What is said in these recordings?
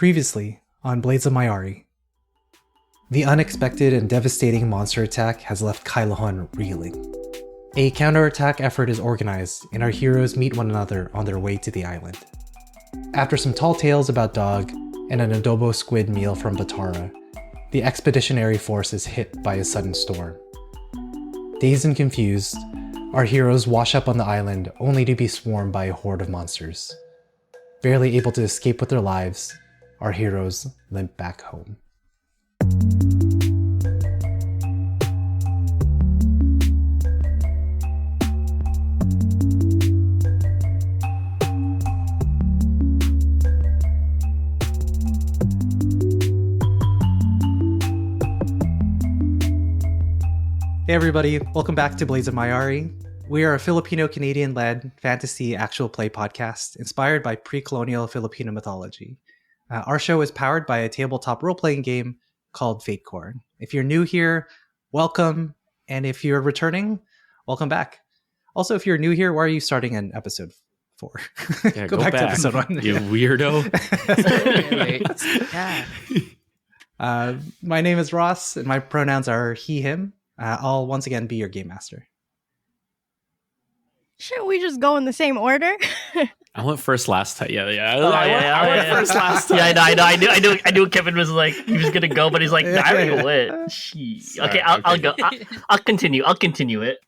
Previously, on Blades of Mayari. The unexpected and devastating monster attack has left Kailohon reeling. A counterattack effort is organized, and our heroes meet one another on their way to the island. After some tall tales about Dog and an adobo squid meal from Batara, the expeditionary force is hit by a sudden storm. Dazed and confused, our heroes wash up on the island only to be swarmed by a horde of monsters. Barely able to escape with their lives, our heroes limp back home. Hey everybody, welcome back to Blades of Mayari. We are a Filipino-Canadian-led fantasy actual play podcast inspired by pre-colonial Filipino mythology. Our show is powered by a tabletop role-playing game called Fatecorn. If you're new here, welcome. And if you're returning, welcome back. Also, if you're new here, why are you starting in episode 4? Yeah, go back to episode 1. You weirdo. My name is Ross, and my pronouns are he, him. I'll once again be your game master. Shouldn't we just go in the same order? I went first last time. I went first last time. I knew Kevin was like, he was gonna go, but he's like, I already went. Okay, I'll go. I'll continue it.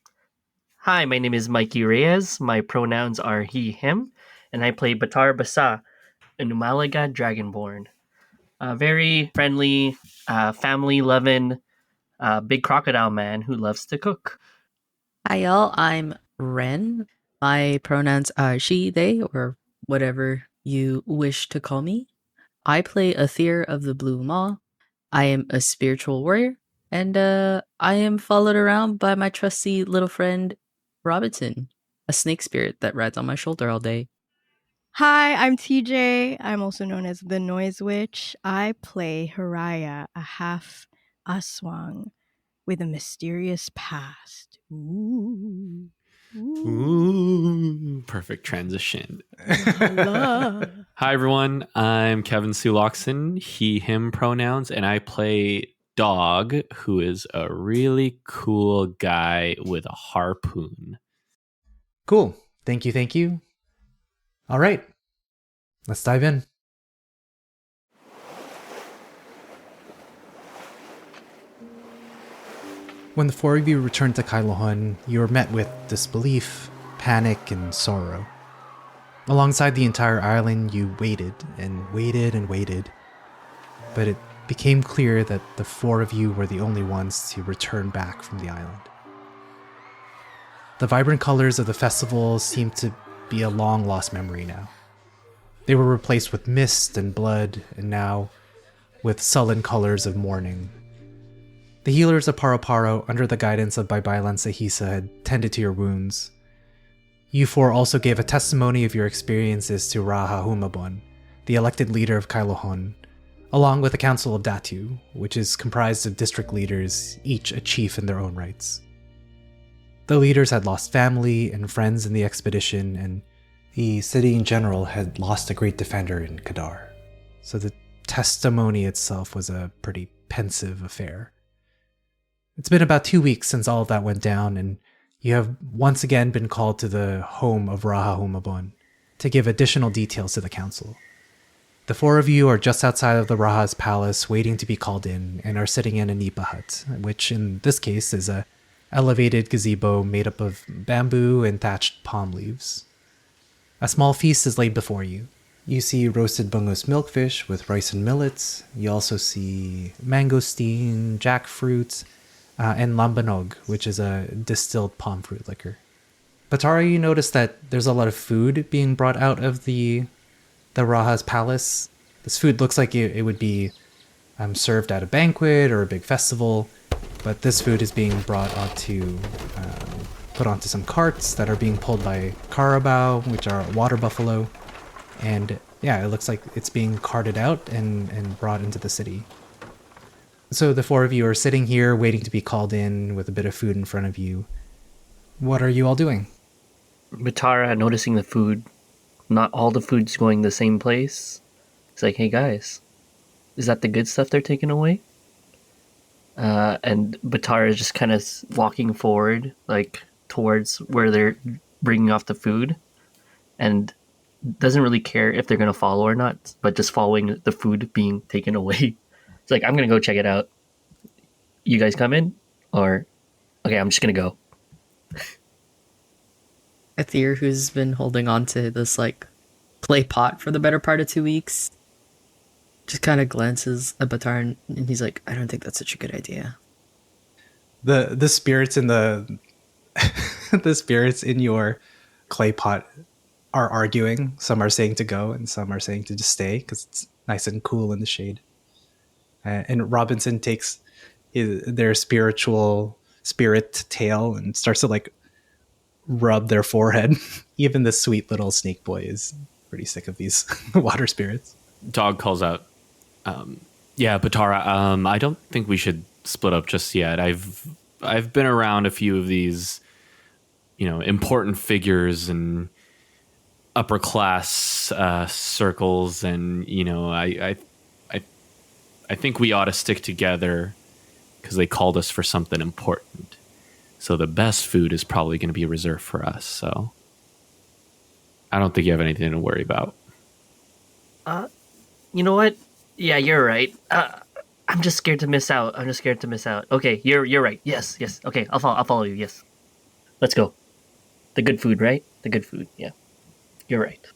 Hi, my name is Mickee Reyes. My pronouns are he, him, and I play Batara Basa, an Umalaga Dragonborn. A very friendly, family-loving, big crocodile man who loves to cook. Hi y'all, I'm Ren. My pronouns are she, they, or whatever you wish to call me. I play Aether of the Blue Maw. I am a spiritual warrior, and I am followed around by my trusty little friend Robinson, a snake spirit that rides on my shoulder all day. Hi, I'm TJ. I'm also known as the Noise Witch. I play Hiraya, a half Aswang with a mysterious past. Ooh. Ooh, perfect transition. Hi everyone, I'm Kevin Suloxon, he, him pronouns, and I play Dog, who is a really cool guy with a harpoon. Cool. Thank you. All right, let's dive in. When the four of you return to Kailohon, you are met with disbelief, panic, and sorrow. Alongside the entire island, you waited, but it became clear that the four of you were the only ones to return back from the island. The vibrant colors of the festival seemed to be a long-lost memory now. They were replaced with mist and blood, and now with sullen colors of mourning. The healers of Paro, under the guidance of Baybaylan Sahisa, had tended to your wounds. You four also gave a testimony of your experiences to Rajah Humabon, the elected leader of Kailohon, along with the Council of Datu, which is comprised of district leaders, each a chief in their own rights. The leaders had lost family and friends in the expedition, and the city in general had lost a great defender in Kadar. So the testimony itself was a pretty pensive affair. It's been about 2 weeks since all of that went down, and you have once again been called to the home of Rajah Humabon to give additional details to the council. The four of you are just outside of the Rajah's palace waiting to be called in, and are sitting in a nipa hut, which in this case is a elevated gazebo made up of bamboo and thatched palm leaves. A small feast is laid before you. You see roasted bungus milkfish with rice and millets. You also see mangosteen, jackfruit, and lambanog, which is a distilled palm fruit liquor. Batara, you notice that there's a lot of food being brought out of the Rajah's palace. This food looks like it would be served at a banquet or a big festival, but this food is being brought onto, put onto some carts that are being pulled by carabao, which are water buffalo, and yeah, it looks like it's being carted out and brought into the city. So the four of you are sitting here waiting to be called in with a bit of food in front of you. What are you all doing? Batara, noticing the food, not all the food's going the same place. He's like, hey guys, is that the good stuff they're taking away? And Batara is just kind of walking forward, like towards where they're bringing off the food, and doesn't really care if they're gonna follow or not, but just following the food being taken away. It's like, I'm gonna go check it out. You guys come in, or okay, I'm just gonna go. Athir, who's been holding on to this like clay pot for the better part of 2 weeks, just kind of glances at Batar and he's like, I don't think that's such a good idea. The spirits in the the spirits in your clay pot are arguing. Some are saying to go, and some are saying to just stay because it's nice and cool in the shade. And Robinson takes their spiritual spirit tail and starts to like rub their forehead. Even the sweet little snake boy is pretty sick of these water spirits. Dog calls out, yeah, Batara, I don't think we should split up just yet. I've been around a few of these, important figures and upper class circles, and I think we ought to stick together because they called us for something important. So the best food is probably going to be reserved for us. So I don't think you have anything to worry about. You know what? Yeah, you're right. I'm just scared to miss out. Okay, you're right. Yes. Okay, I'll follow you. Yes. Let's go. The good food, right? The good food. Yeah. You're right.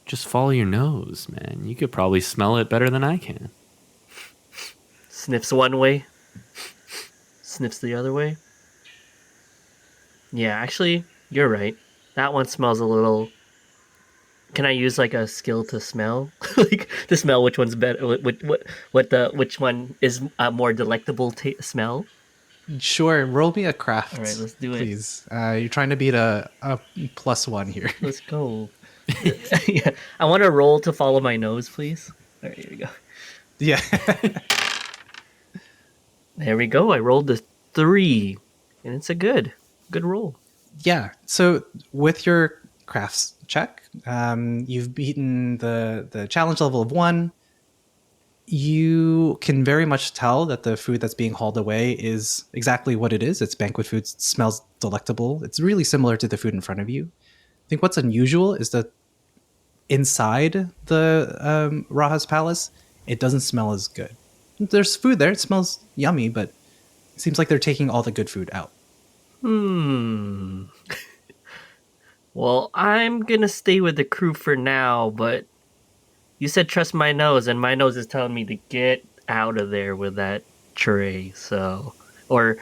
Just follow your nose, man. You could probably smell it better than I can. Sniffs one way. Sniffs the other way. Yeah, actually, you're right. That one smells a little. Can I use like a skill to smell, like to smell which one's better? Which one is a more delectable smell? Sure, roll me a craft. All right, let's do it. Please. You're trying to beat a +1 here. Let's go. Yeah, I want to roll to follow my nose, please. All right, here we go. Yeah. There we go. I rolled a 3, and it's a good roll. Yeah. So with your crafts check, you've beaten the challenge level of 1. You can very much tell that the food that's being hauled away is exactly what it is. It's banquet food. It smells delectable. It's really similar to the food in front of you. I think what's unusual is that inside the Rajah's palace, it doesn't smell as good. There's food there. It smells yummy, but it seems like they're taking all the good food out. Well, I'm gonna stay with the crew for now, but you said trust my nose, and my nose is telling me to get out of there with that tray, or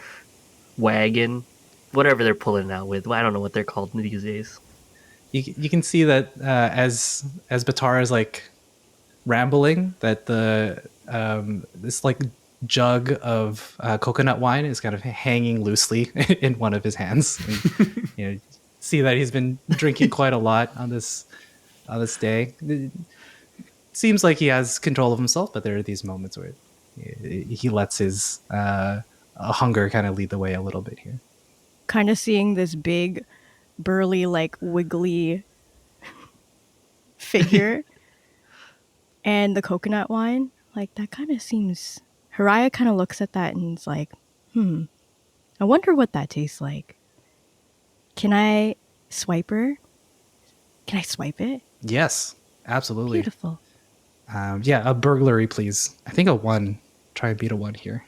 wagon, whatever they're pulling out with. I don't know what they're called these days. You can see that as Batara is like rambling, that the this like jug of coconut wine is kind of hanging loosely in one of his hands. And, see that he's been drinking quite a lot on this day. It seems like he has control of himself, but there are these moments where he lets his hunger kind of lead the way a little bit here. Kind of seeing this big, burly, like wiggly figure and the coconut wine, like that kind of seems. Hiraya kind of looks at that and is like, I wonder what that tastes like. Can I swipe her? Can I swipe it? Yes, absolutely. Beautiful. Yeah, a burglary, please. I think a 1. Try and beat a 1 here.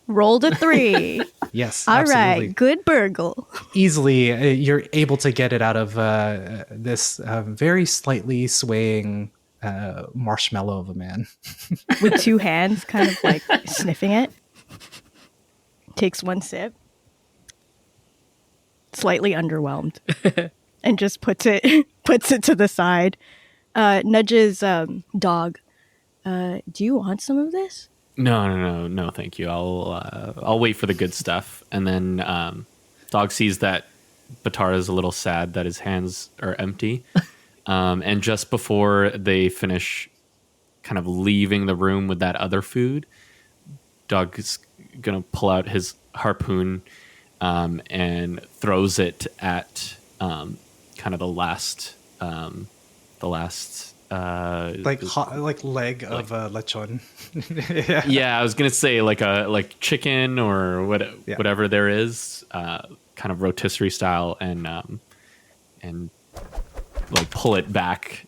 Rolled a 3. Yes, All absolutely. right, good burgle. Easily, you're able to get it out of this very slightly swaying marshmallow of a man. With 2 hands, kind of like sniffing it. Takes 1 sip. Slightly underwhelmed. And just puts it to the side. Nudges dog. Do you want some of this? No, thank you. I'll wait for the good stuff. And then dog sees that Batara is a little sad that his hands are empty. And just before they finish kind of leaving the room with that other food, dog is going to pull out his harpoon and throws it at kind of the last the last like leg of a lechon. yeah, I was gonna say like chicken or whatever there is, kind of rotisserie style, and like pull it back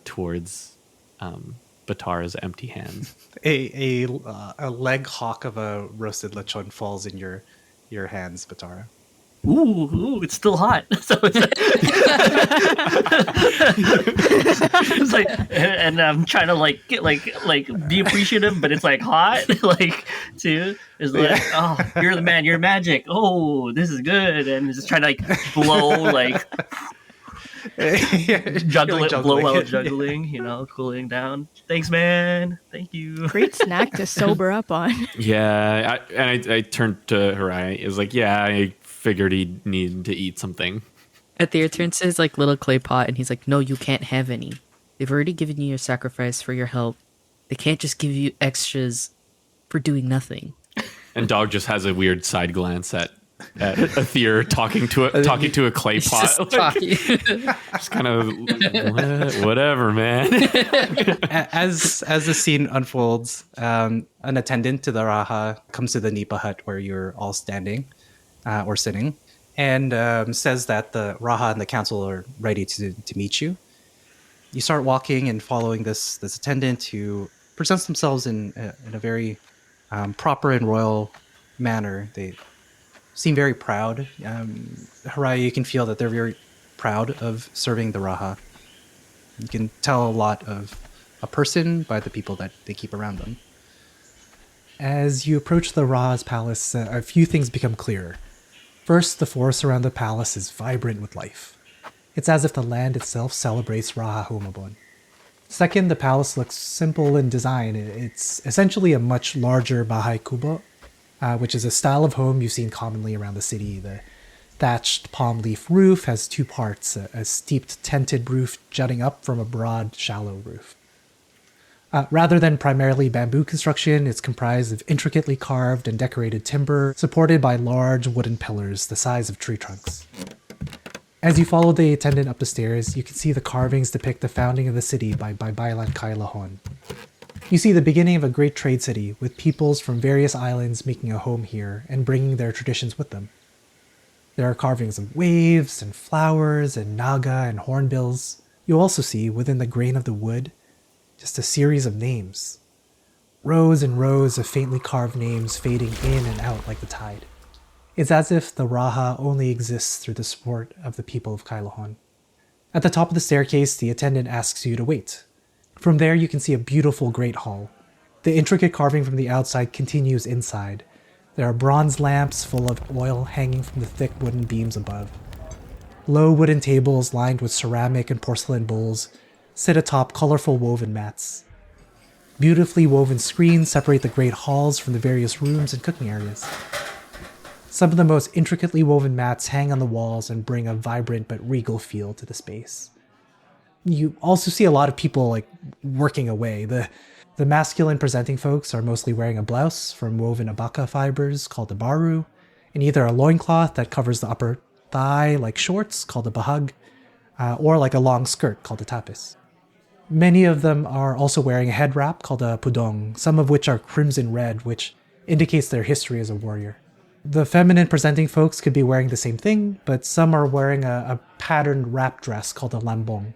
towards Batara's empty hands. A leg hock of a roasted lechon falls in your hands, Batara. Ooh, it's still hot. So it's like, and I'm trying to get be appreciative, but it's like hot, too. It's like, oh, you're the man, you're magic. Oh, this is good, and just trying to blow juggle it, blow while juggling, cooling down. Thanks, man. Thank you. Great snack to sober up on. Yeah, I turned to Hiraya. It was like, yeah, I figured he'd need to eat something. Athir turns to his little clay pot and he's like, no, you can't have any. They've already given you your sacrifice for your help. They can't just give you extras for doing nothing. And Dog just has a weird side glance at Athir talking to a clay pot. Just kind of whatever, man. As the scene unfolds, an attendant to the Rajah comes to the Nipa hut where you're all standing or sitting, and says that the Rajah and the council are ready to meet you. You start walking and following this attendant who presents themselves in a very proper and royal manner. They seem very proud. Hiraya, you can feel that they're very proud of serving the Rajah. You can tell a lot of a person by the people that they keep around them. As you approach the Rajah's palace, a few things become clearer. First, the forest around the palace is vibrant with life. It's as if the land itself celebrates Rajah Humabon. Second, the palace looks simple in design. It's essentially a much larger Bahay Kubo, which is a style of home you've seen commonly around the city. The thatched palm leaf roof has two parts, a steeped tented roof jutting up from a broad, shallow roof. Rather than primarily bamboo construction, it's comprised of intricately carved and decorated timber, supported by large wooden pillars the size of tree trunks. As you follow the attendant up the stairs, you can see the carvings depict the founding of the city by Bailan Kailahon. You see the beginning of a great trade city, with peoples from various islands making a home here and bringing their traditions with them. There are carvings of waves and flowers and naga and hornbills. You also see, within the grain of the wood, just a series of names. Rows and rows of faintly carved names fading in and out like the tide. It's as if the Rajah only exists through the support of the people of Kailahon. At the top of the staircase, the attendant asks you to wait. From there, you can see a beautiful great hall. The intricate carving from the outside continues inside. There are bronze lamps full of oil hanging from the thick wooden beams above. Low wooden tables lined with ceramic and porcelain bowls sit atop colorful woven mats. Beautifully woven screens separate the great halls from the various rooms and cooking areas. Some of the most intricately woven mats hang on the walls and bring a vibrant but regal feel to the space. You also see a lot of people working away. The masculine presenting folks are mostly wearing a blouse from woven abaka fibers called a baru, and either a loincloth that covers the upper thigh like shorts called a bahag, or a long skirt called a tapis. Many of them are also wearing a head wrap called a pudong, some of which are crimson red, which indicates their history as a warrior. The feminine presenting folks could be wearing the same thing, but some are wearing a patterned wrap dress called a lambong.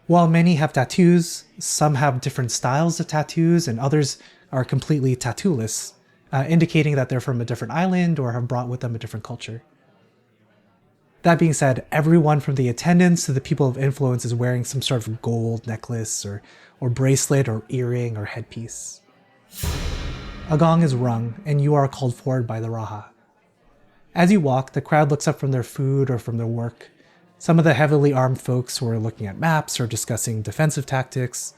While many have tattoos, some have different styles of tattoos, and others are completely tattooless, indicating that they're from a different island or have brought with them a different culture. That being said, everyone from the attendants to the people of influence is wearing some sort of gold necklace or bracelet or earring or headpiece. A gong is rung, and you are called forward by the Rajah. As you walk, the crowd looks up from their food or from their work. Some of the heavily armed folks were looking at maps or discussing defensive tactics.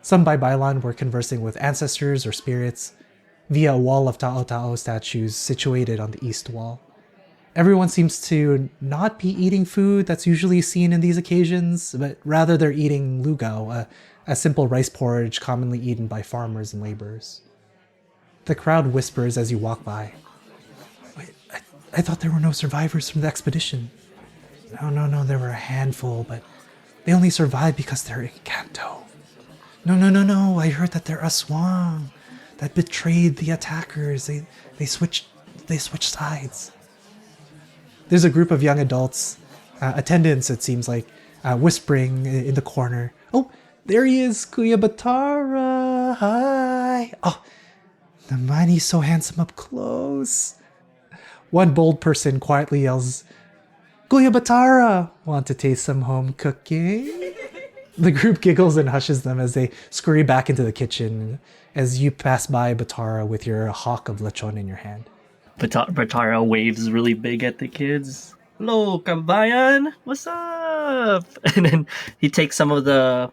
Some by Bailan were conversing with ancestors or spirits via a wall of Ta'o statues situated on the east wall. Everyone seems to not be eating food that's usually seen in these occasions, but rather they're eating lugao, a simple rice porridge commonly eaten by farmers and laborers. The crowd whispers as you walk by. Wait, I thought there were no survivors from the expedition. No, there were a handful, but They only survive because they're in Kanto. No. I heard that they're Aswang that betrayed the attackers. They switched sides. There's a group of young adults, attendants, it seems like, whispering in the corner. Oh, there he is, Kuya Batara. Hi. Oh, the man, he's so handsome up close. One bold person quietly yells, Kuya Batara, want to taste some home cooking? The group giggles and hushes them as they scurry back into the kitchen as you pass by Batara with your hawk of lechon in your hand. Batara waves really big at the kids. Hello, Kambayan. What's up? And then he takes some of the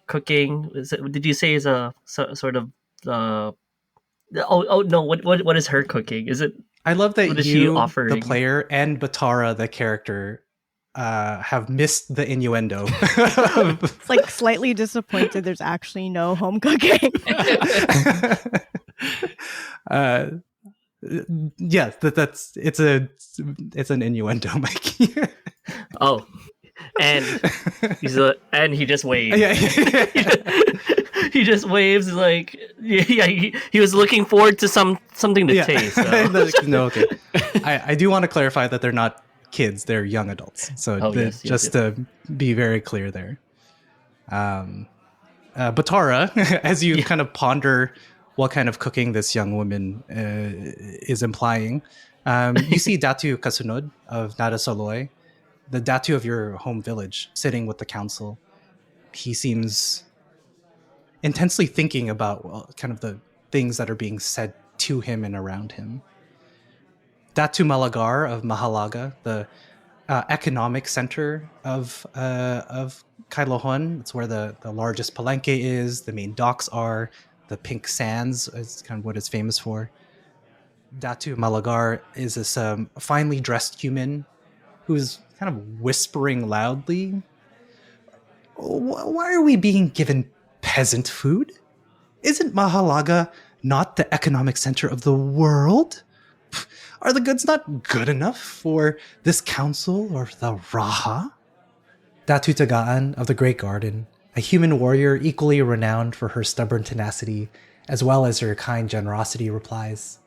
cooking. Did you say is a sort of oh no? What is her cooking? Is it? I love that what is you, she offering? the player, and Batara, the character, have missed the innuendo. It's like slightly disappointed there's actually no home cooking. Yeah, it's an innuendo, Mikey. Oh, and he just waves. Yeah. He just waves like he was looking forward to something to taste. So. No, okay. I do want to clarify that they're not kids; they're young adults. So just to be very clear there. Batara, as you kind of ponder what kind of cooking this young woman is implying, you see Datu Kasunod of Narasaloy, the Datu of your home village, sitting with the council. He seems intensely thinking about kind of the things that are being said to him and around him. Datu Malagar of Mahalaga, the economic center of Kailohon. It's where the largest palenque is, the main docks are, the pink sands is kind of what it's famous for. Datu Malagar is this finely dressed human who's kind of whispering loudly. Why are we being given peasant food? Isn't Mahalaga not the economic center of the world? Are the goods not good enough for this council or the Rajah? Datu Tagaan of the Great Garden, a human warrior equally renowned for her stubborn tenacity as well as her kind generosity, replies,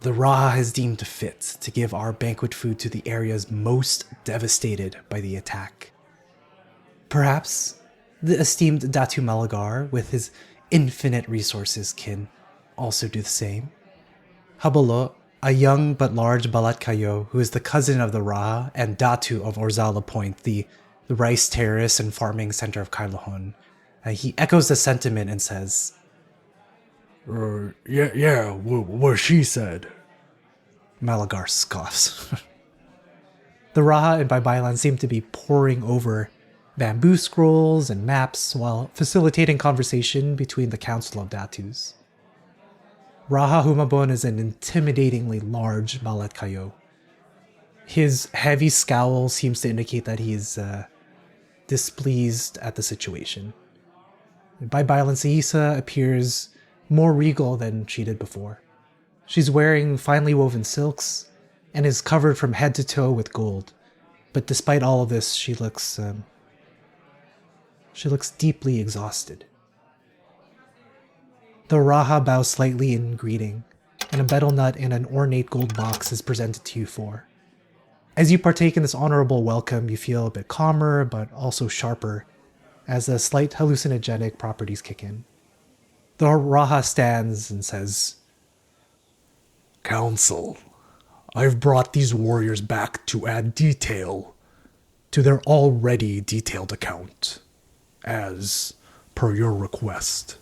The Rajah has deemed fit to give our banquet food to the areas most devastated by the attack. Perhaps the esteemed Datu Malagar, with his infinite resources, can also do the same. Habalo, a young but large Balat Kayo, who is the cousin of the Rajah and Datu of Orzala Point, the rice terrace and farming center of Kailohon, he echoes the sentiment and says, Yeah, what she said. Malagar scoffs. The Rajah and Babaylan seem to be poring over bamboo scrolls and maps while facilitating conversation between the Council of Datus. Rajah Humabon is an intimidatingly large Balat Kayo. His heavy scowl seems to indicate that he's displeased at the situation. Babaylan Saisa appears more regal than she did before. She's wearing finely woven silks and is covered from head to toe with gold. But despite all of this, she looks deeply exhausted. The Rajah bows slightly in greeting, and a betel nut in an ornate gold box is presented to you for. As you partake in this honorable welcome, you feel a bit calmer, but also sharper, as the slight hallucinogenic properties kick in. The Rajah stands and says, Council, I've brought these warriors back to add detail to their already detailed account, as per your request.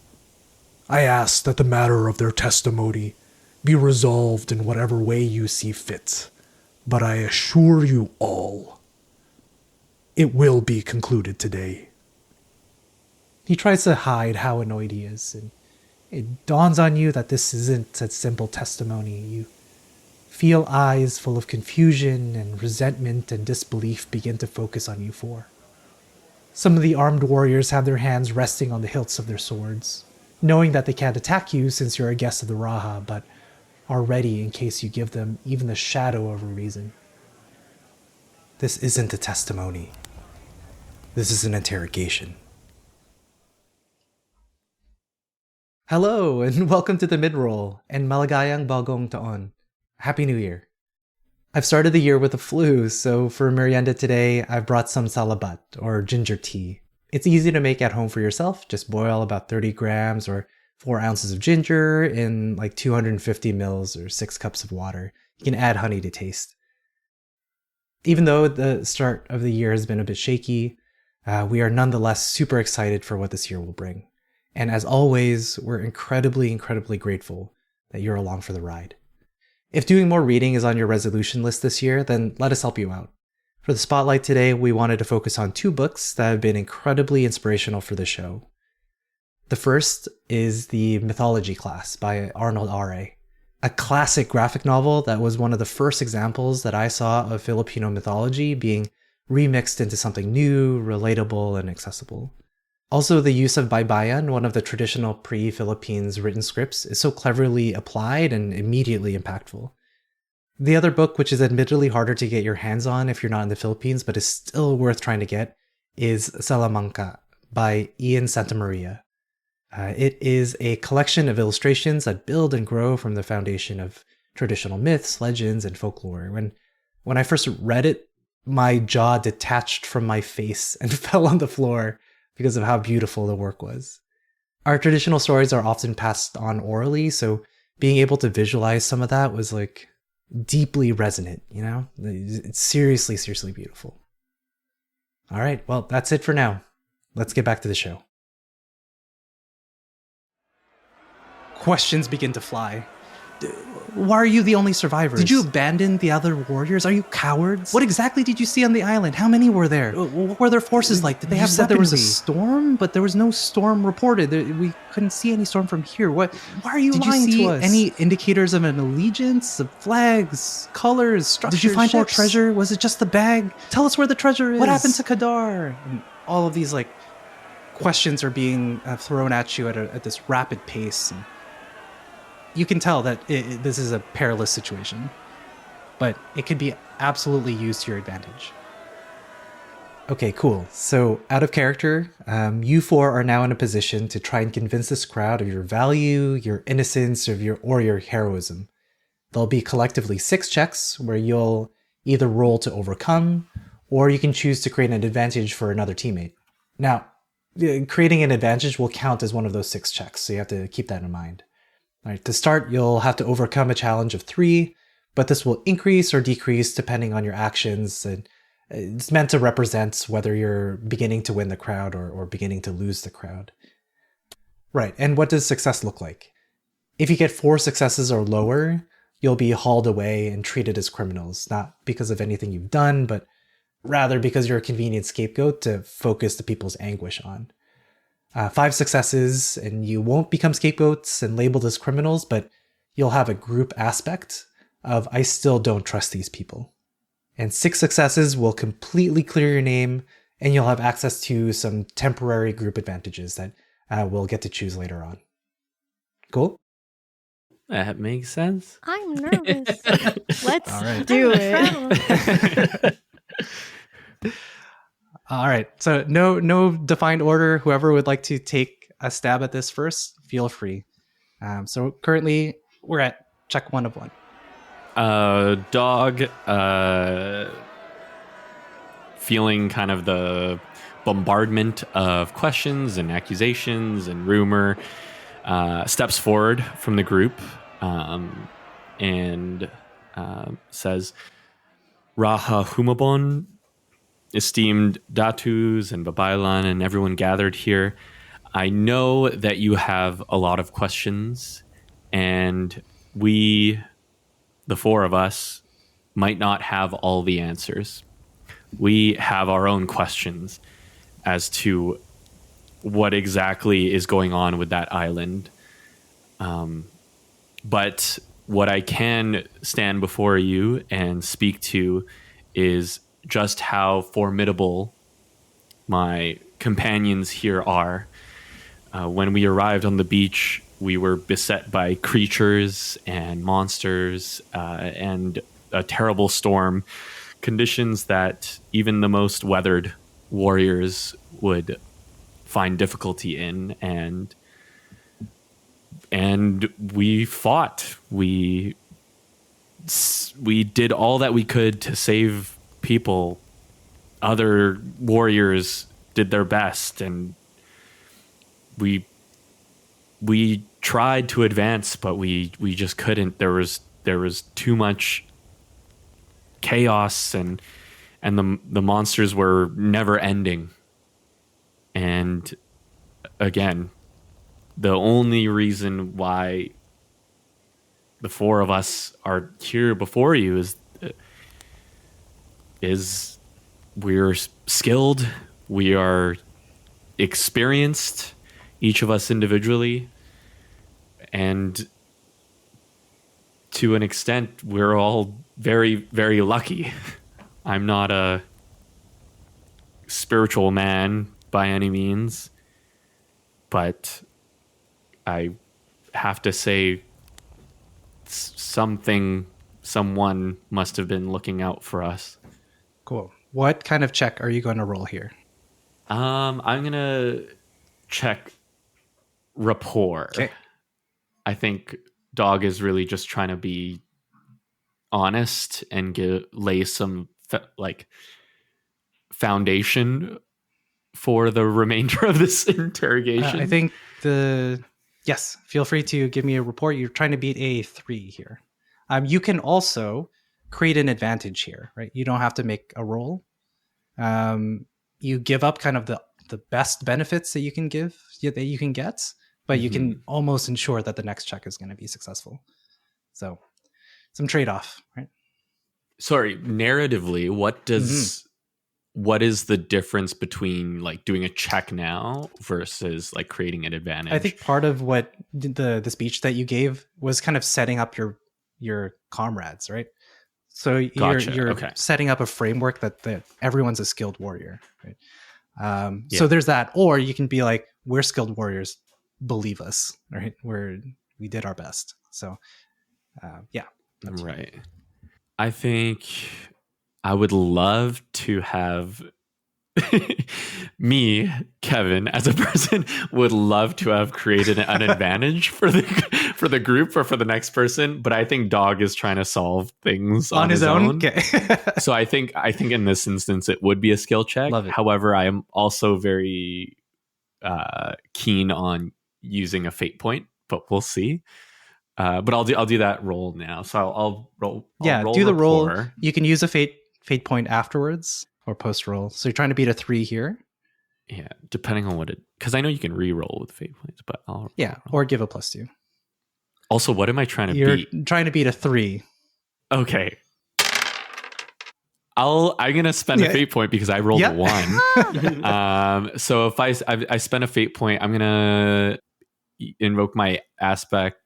I ask that the matter of their testimony be resolved in whatever way you see fit, but I assure you all, it will be concluded today. He tries to hide how annoyed he is, and it dawns on you that this isn't a simple testimony. You feel eyes full of confusion and resentment and disbelief begin to focus on you four. Some of the armed warriors have their hands resting on the hilts of their swords, knowing that they can't attack you since you're a guest of the Rajah, but are ready in case you give them even the shadow of a reason. This isn't a testimony. This is an interrogation. Hello, and welcome to the mid-roll, and Maligayang Bagong Taon. Happy New Year. I've started the year with a flu, so for merienda today, I've brought some salabat, or ginger tea. It's easy to make at home for yourself. Just boil about 30 grams or 4 ounces of ginger in like 250 mils or 6 cups of water. You can add honey to taste. Even though the start of the year has been a bit shaky, we are nonetheless super excited for what this year will bring. And as always, we're incredibly, incredibly grateful that you're along for the ride. If doing more reading is on your resolution list this year, then let us help you out. For the spotlight today, we wanted to focus on 2 books that have been incredibly inspirational for the show. The first is The Mythology Class by Arnold R.A., a classic graphic novel that was one of the first examples that I saw of Filipino mythology being remixed into something new, relatable, and accessible. Also, the use of baybayin, one of the traditional pre-Philippines written scripts, is so cleverly applied and immediately impactful. The other book, which is admittedly harder to get your hands on if you're not in the Philippines, but is still worth trying to get, is Salamanca by Ian Santamaria. It is a collection of illustrations that build and grow from the foundation of traditional myths, legends, and folklore. When I first read it, my jaw detached from my face and fell on the floor because of how beautiful the work was. Our traditional stories are often passed on orally, so being able to visualize some of that was like deeply resonant, you know? It's seriously, seriously beautiful. All right, well, that's it for now. Let's get back to the show. Questions begin to fly. Why are you the only survivors? Did you abandon the other warriors? Are you cowards? What exactly did you see on the island? How many were there? What were their forces like? Did they have weaponry? There was a storm, but there was no storm reported. We couldn't see any storm from here. Why are you lying to us? Any indicators of an allegiance, of flags, colors, structures? Did you find more treasure? Was it just the bag? Tell us where the treasure is. What happened to Kadar? And all of these questions are being thrown at you at this rapid pace. And you can tell that this is a perilous situation, but it could be absolutely used to your advantage. Okay, cool. So out of character, you 4 are now in a position to try and convince this crowd of your value, your innocence, or your heroism. There'll be collectively 6 checks where you'll either roll to overcome, or you can choose to create an advantage for another teammate. Now, creating an advantage will count as one of those 6 checks, so you have to keep that in mind. All right, to start, you'll have to overcome a challenge of 3, but this will increase or decrease depending on your actions. And it's meant to represent whether you're beginning to win the crowd or beginning to lose the crowd. Right, and what does success look like? If you get 4 successes or lower, you'll be hauled away and treated as criminals, not because of anything you've done, but rather because you're a convenient scapegoat to focus the people's anguish on. 5 successes, and you won't become scapegoats and labeled as criminals, but you'll have a group aspect of I still don't trust these people. And 6 successes will completely clear your name, and you'll have access to some temporary group advantages that we'll get to choose later on. Cool? That makes sense. I'm nervous. Let's All right. do it. All right, so no defined order. Whoever would like to take a stab at this first, feel free. So currently, we're at check 1 of 1. Dog, feeling kind of the bombardment of questions and accusations and rumor, steps forward from the group and says, Rajah Humabon, esteemed Datus and Babaylan and everyone gathered here, I know that you have a lot of questions, and we, the 4 of us, might not have all the answers. We have our own questions as to what exactly is going on with that island. But what I can stand before you and speak to is just how formidable my companions here are. When we arrived on the beach, we were beset by creatures and monsters and a terrible storm, conditions that even the most weathered warriors would find difficulty in, and we fought. We did all that we could to save people. Other warriors did their best, and we tried to advance, but we just couldn't. There was too much chaos, and the monsters were never ending. And again, the only reason why the four of us are here before you is we're skilled, we are experienced, each of us individually, and to an extent, we're all very, very lucky. I'm not a spiritual man by any means, but I have to say someone must have been looking out for us. Cool. What kind of check are you going to roll here? I'm gonna check rapport. Okay. I think Dog is really just trying to be honest and lay some foundation for the remainder of this interrogation. I think yes. Feel free to give me a report. You're trying to beat a 3 here. You can also create an advantage here, right? You don't have to make a roll. You give up kind of the best benefits that you can get, but you can almost ensure that the next check is going to be successful. So some trade-off, right? Sorry, narratively, what is the difference between like doing a check now versus like creating an advantage? I think part of what the speech that you gave was kind of setting up your comrades, right? So you're okay. setting up a framework that everyone's a skilled warrior, right? So there's that, or you can be like, we're skilled warriors, believe us, right? We did our best. So that's right. I think I would love to have me, Kevin, as a person, would love to have created an advantage for the group or for the next person, but I think Dog is trying to solve things on his own. Okay. So I think in this instance it would be a skill check. Love it. However, I am also very keen on using a fate point, but we'll see. But I'll do that roll now. So I'll roll. Do the rapport. roll. You can use a fate point afterwards or post roll. So you're trying to beat a 3 here. Yeah, depending on what because I know you can re-roll with fate points, but I'll or give a +2. Also, what am I trying to beat? You're trying to beat a 3. Okay. I'm gonna spend a fate point because I rolled a 1. So if I spend a fate point, I'm gonna invoke my aspect.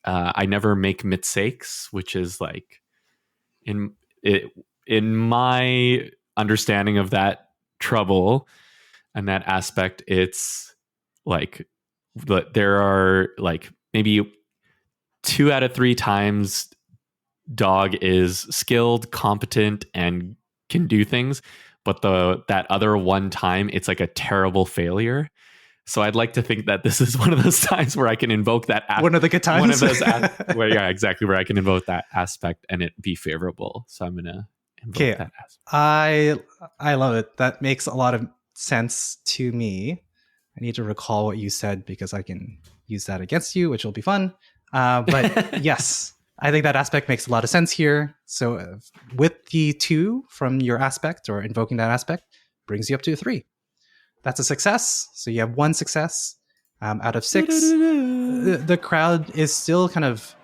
I never make mistakes, which is like in my understanding of that trouble and that aspect, it's like there are like maybe 2 out of 3 times Dog is skilled, competent, and can do things, but that other one time it's like a terrible failure. So I'd like to think that this is one of those times where I can invoke that. One of the good times. One of those exactly, where I can invoke that aspect and it be favorable. So I'm gonna invoke that aspect. I love it. That makes a lot of sense to me. I need to recall what you said because I can use that against you, which will be fun. But yes, I think that aspect makes a lot of sense here. So with the 2 from your aspect or invoking that aspect brings you up to a 3. That's a success. So you have 1 success out of 6. The crowd is still kind of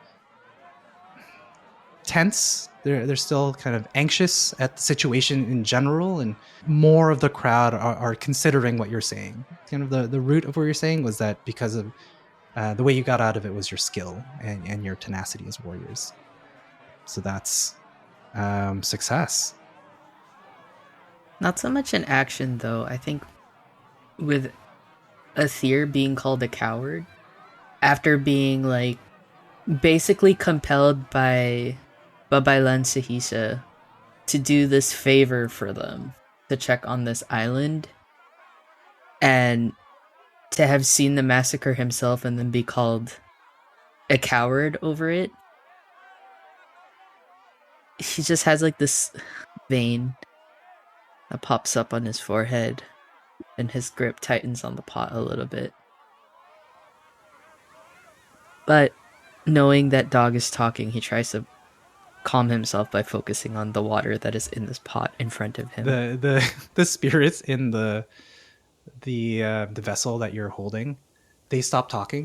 tense. They're still kind of anxious at the situation in general, and more of the crowd are considering what you're saying. Kind of the root of what you're saying was that because of the way you got out of it was your skill and your tenacity as warriors. So that's success. Not so much an action, though. I think with Athir being called a coward, after being like basically compelled by Babaylan Sahisa to do this favor for them, to check on this island, and to have seen the massacre himself and then be called a coward over it, he just has like this vein that pops up on his forehead, and his grip tightens on the pot a little bit. But knowing that Dog is talking, he tries to calm himself by focusing on the water that is in this pot in front of him. The spirits in the vessel that you're holding, they stop talking.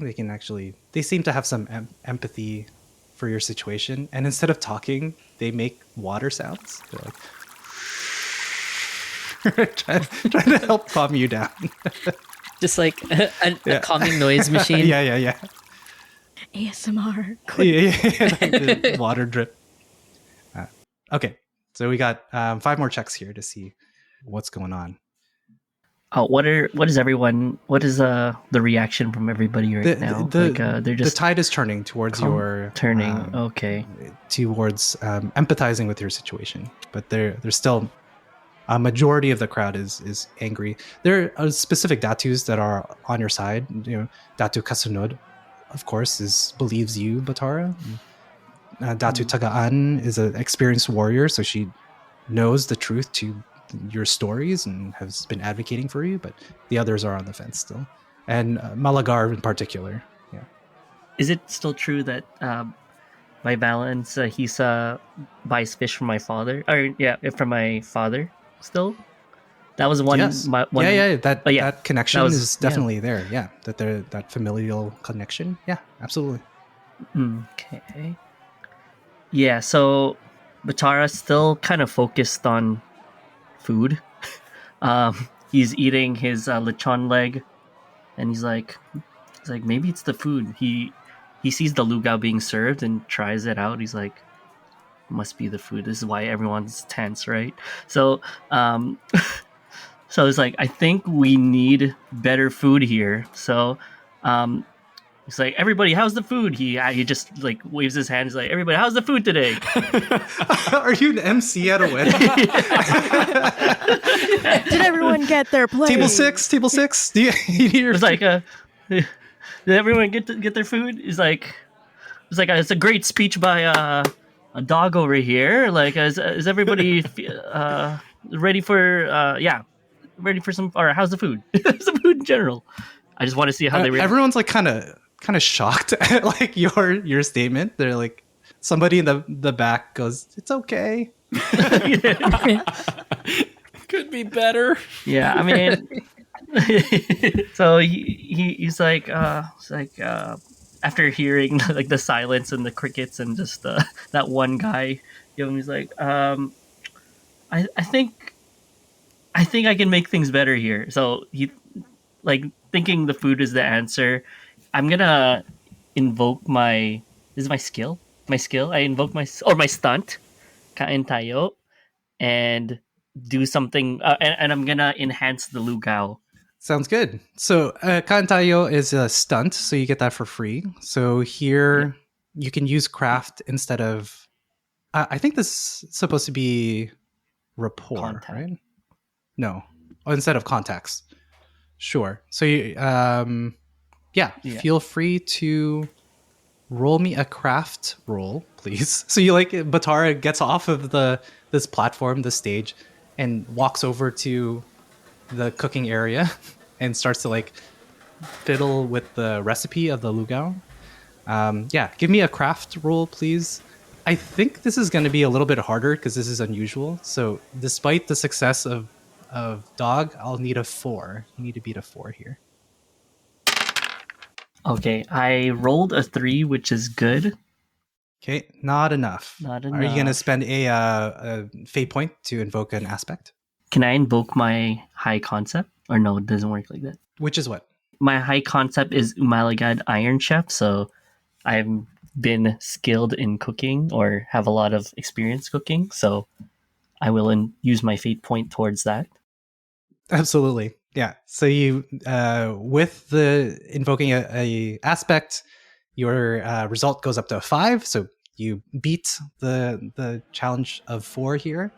They seem to have some empathy for your situation, and instead of talking, they make water sounds. They're like trying to help calm you down. Just like a calming noise machine. Yeah. ASMR. The water drip. Okay, so we got 5 more checks here to see what's going on. Oh, what is the reaction from everybody right now? They're just the tide is turning towards your okay, towards empathizing with your situation, but there's still a majority of the crowd is angry. There are specific Datus that are on your side. You know, Datu Kasunod, of course, believes you, Batara. Datu Tagaan is an experienced warrior, so she knows the truth to your stories and has been advocating for you, but the others are on the fence still. And Malagar in particular. Yeah. Is it still true that my balance he's buys fish from my father? From my father still? That was one. Yes. That connection is definitely there. Yeah, that familial connection. Yeah, absolutely. Okay. Yeah, so Batara's still kind of focused on food. He's eating his lechon leg, and he's like maybe it's the food. He sees the lugao being served and tries it out. He's like, must be the food. This is why everyone's tense, right? So so it's like, I think we need better food here. So he's like, everybody, how's the food? He just like waves his hand. He's like, everybody, how's the food today? Are you an MC at a wedding? Did everyone get their plate? Table six. Do you hear? It's like, did everyone get their food? It's like it's a great speech by a dog over here. Like, is everybody ready for ready for some? Or how's the food? How's the food in general? I just want to see how they react. Everyone's like kind of shocked at like your statement. They're like, somebody in the back goes, "It's okay." Could be better. Yeah, I mean, so he's like, after hearing like the silence and the crickets and just that one guy, he's like, I think I can make things better here. So he, like, thinking the food is the answer, I'm gonna invoke my skill. I invoke my stunt, kain tayo, and do something, and I'm gonna enhance the lugao. Sounds good. So kain tayo is a stunt, so you get that for free. So here you can use craft instead of. I think this is supposed to be rapport, Contact. Right? No, instead of contacts. Sure. So you, feel free to roll me a craft roll, please. So you Batara gets off of this platform, the stage, and walks over to the cooking area and starts to fiddle with the recipe of the lugao. Give me a craft roll, please. I think this is going to be a little bit harder because this is unusual. So despite the success of Dog, I'll need a 4. You need to beat a 4 here. Okay, I rolled a 3, which is good. Okay, not enough. Are you going to spend a fate point to invoke an aspect? Can I invoke my high concept? Or no, it doesn't work like that. Which is what? My high concept is Umalagad Iron Chef, so I've been skilled in cooking or have a lot of experience cooking, so I will use my fate point towards that. Absolutely. Yeah. So you, with the invoking a aspect, your result goes up to a 5. So you beat the challenge of 4 here.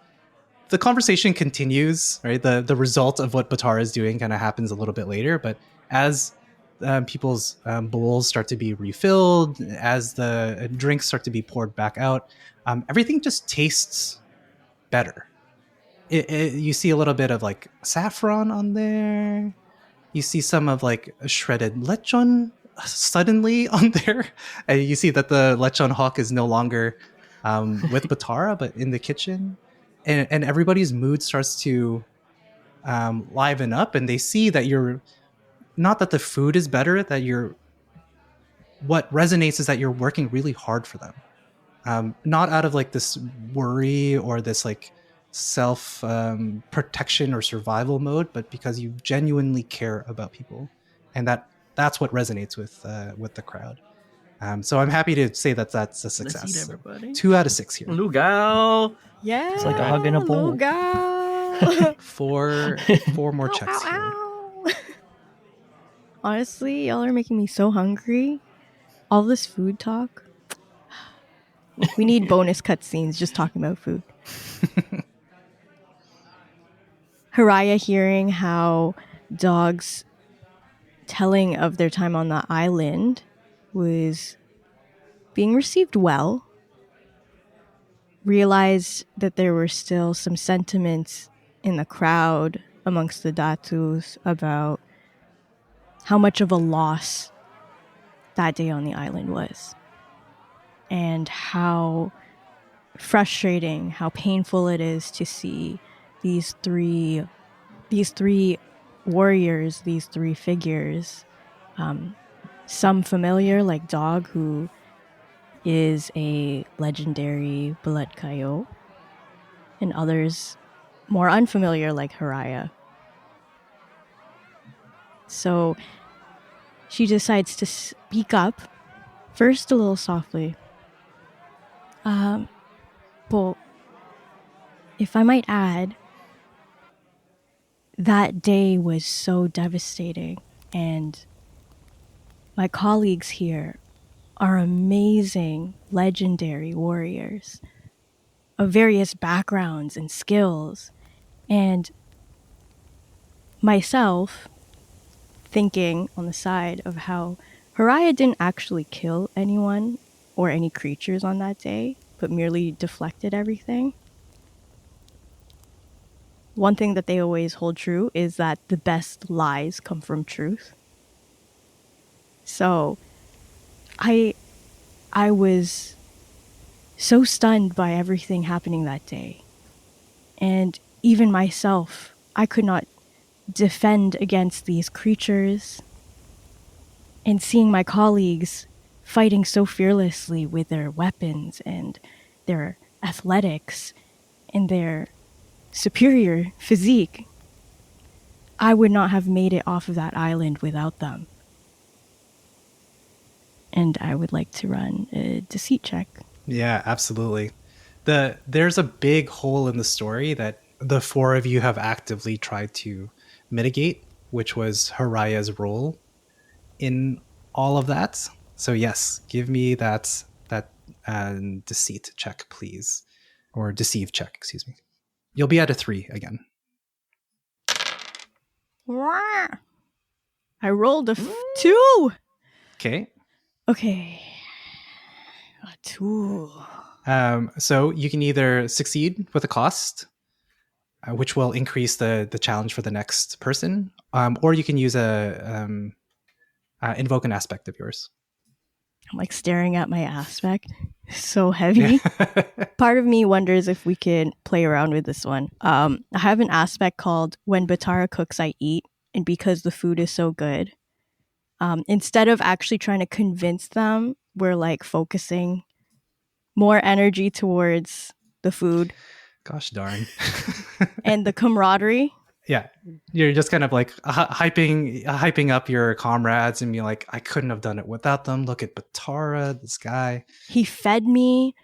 the conversation continues, right? The result of what Batara is doing kind of happens a little bit later, but as people's bowls start to be refilled, as the drinks start to be poured back out, everything just tastes better. You see a little bit of like saffron on there. You see some of like a shredded lechon suddenly on there. And you see that the lechon hawk is no longer with Batara, but in the kitchen. And everybody's mood starts to liven up, and they see that you're not that the food is better, that you're what resonates is that you're working really hard for them. Not out of like this worry or this like self protection or survival mode, but because you genuinely care about people, and that's what resonates with the crowd. So I'm happy to say that that's a Let's success. eat, everybody. 2 out of 6 here. Lugal. Yeah. It's like a hug in a bowl. Lugal. Four more Ow, checks ow, here. ow. Honestly, y'all are making me so hungry. All this food talk. We need bonus cutscenes just talking about food. Hiraya hearing how dogs telling of their time on the island was being received well, realized that there were still some sentiments in the crowd amongst the Datus about how much of a loss that day on the island was, and how frustrating, how painful it is to see these three warriors, these three figures, some familiar like Dog, who is a legendary blood coyote, and others more unfamiliar like Hiraya. So she decides to speak up, first a little softly. But if I might add, that day was so devastating, and my colleagues here are amazing, legendary warriors of various backgrounds and skills. And myself, thinking on the side of how Hiraya didn't actually kill anyone or any creatures on that day, but merely deflected everything. One thing that they always hold true is that the best lies come from truth. So I was so stunned by everything happening that day. And even myself, I could not defend against these creatures. And seeing my colleagues fighting so fearlessly with their weapons and their athletics and their superior physique, I would not have made it off of that island without them. And I would like to run a deceit check. Yeah, absolutely. There's a big hole in the story that the 4 of you have actively tried to mitigate, which was Hiraya's role in all of that. So yes, give me that deceit check, please, or deceive check. Excuse me. You'll be at a 3 again. I rolled a 2. Okay. Okay. A 2. So you can either succeed with a cost, which will increase the challenge for the next person, or you can use invoke an aspect of yours. I'm like staring at my aspect. So heavy. Part of me wonders if we can play around with this one. I have an aspect called When Batara Cooks, I Eat. And because the food is so good, instead of actually trying to convince them, we're like focusing more energy towards the food. Gosh darn. And the camaraderie. Yeah, you're just kind of like hyping up your comrades and being like, I couldn't have done it without them. Look at Batara, this guy. He fed me.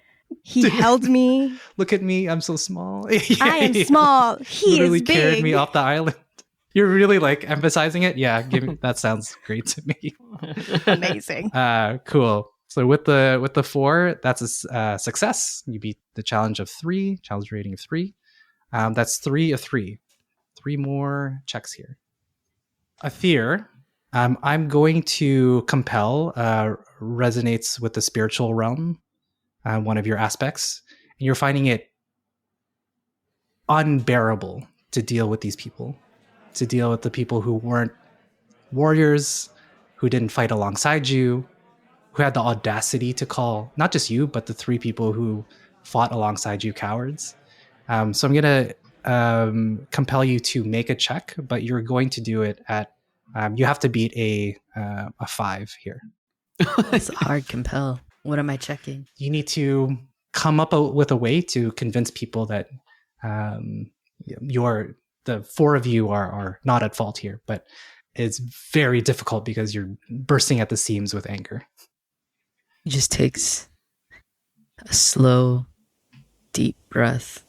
He held me. Look at me, I'm so small. I am small. He literally is big. carried me off the island. You're really like emphasizing it. Yeah, that sounds great to me. Amazing. Cool. So with the 4, that's a success. You beat the challenge of 3, challenge rating of 3. That's 3 of 3. 3 more checks here. Aether, I'm going to compel resonates with the spiritual realm, one of your aspects, and you're finding it unbearable to deal with these people, to deal with the people who weren't warriors, who didn't fight alongside you, who had the audacity to call not just you, but the 3 people who fought alongside you cowards. So I'm going to compel you to make a check, but you're going to do it at, you have to beat a 5 here. It's a hard compel. What am I checking? You need to come up with a way to convince people that the 4 of you are not at fault here, but it's very difficult because you're bursting at the seams with anger. He just takes a slow, deep breath.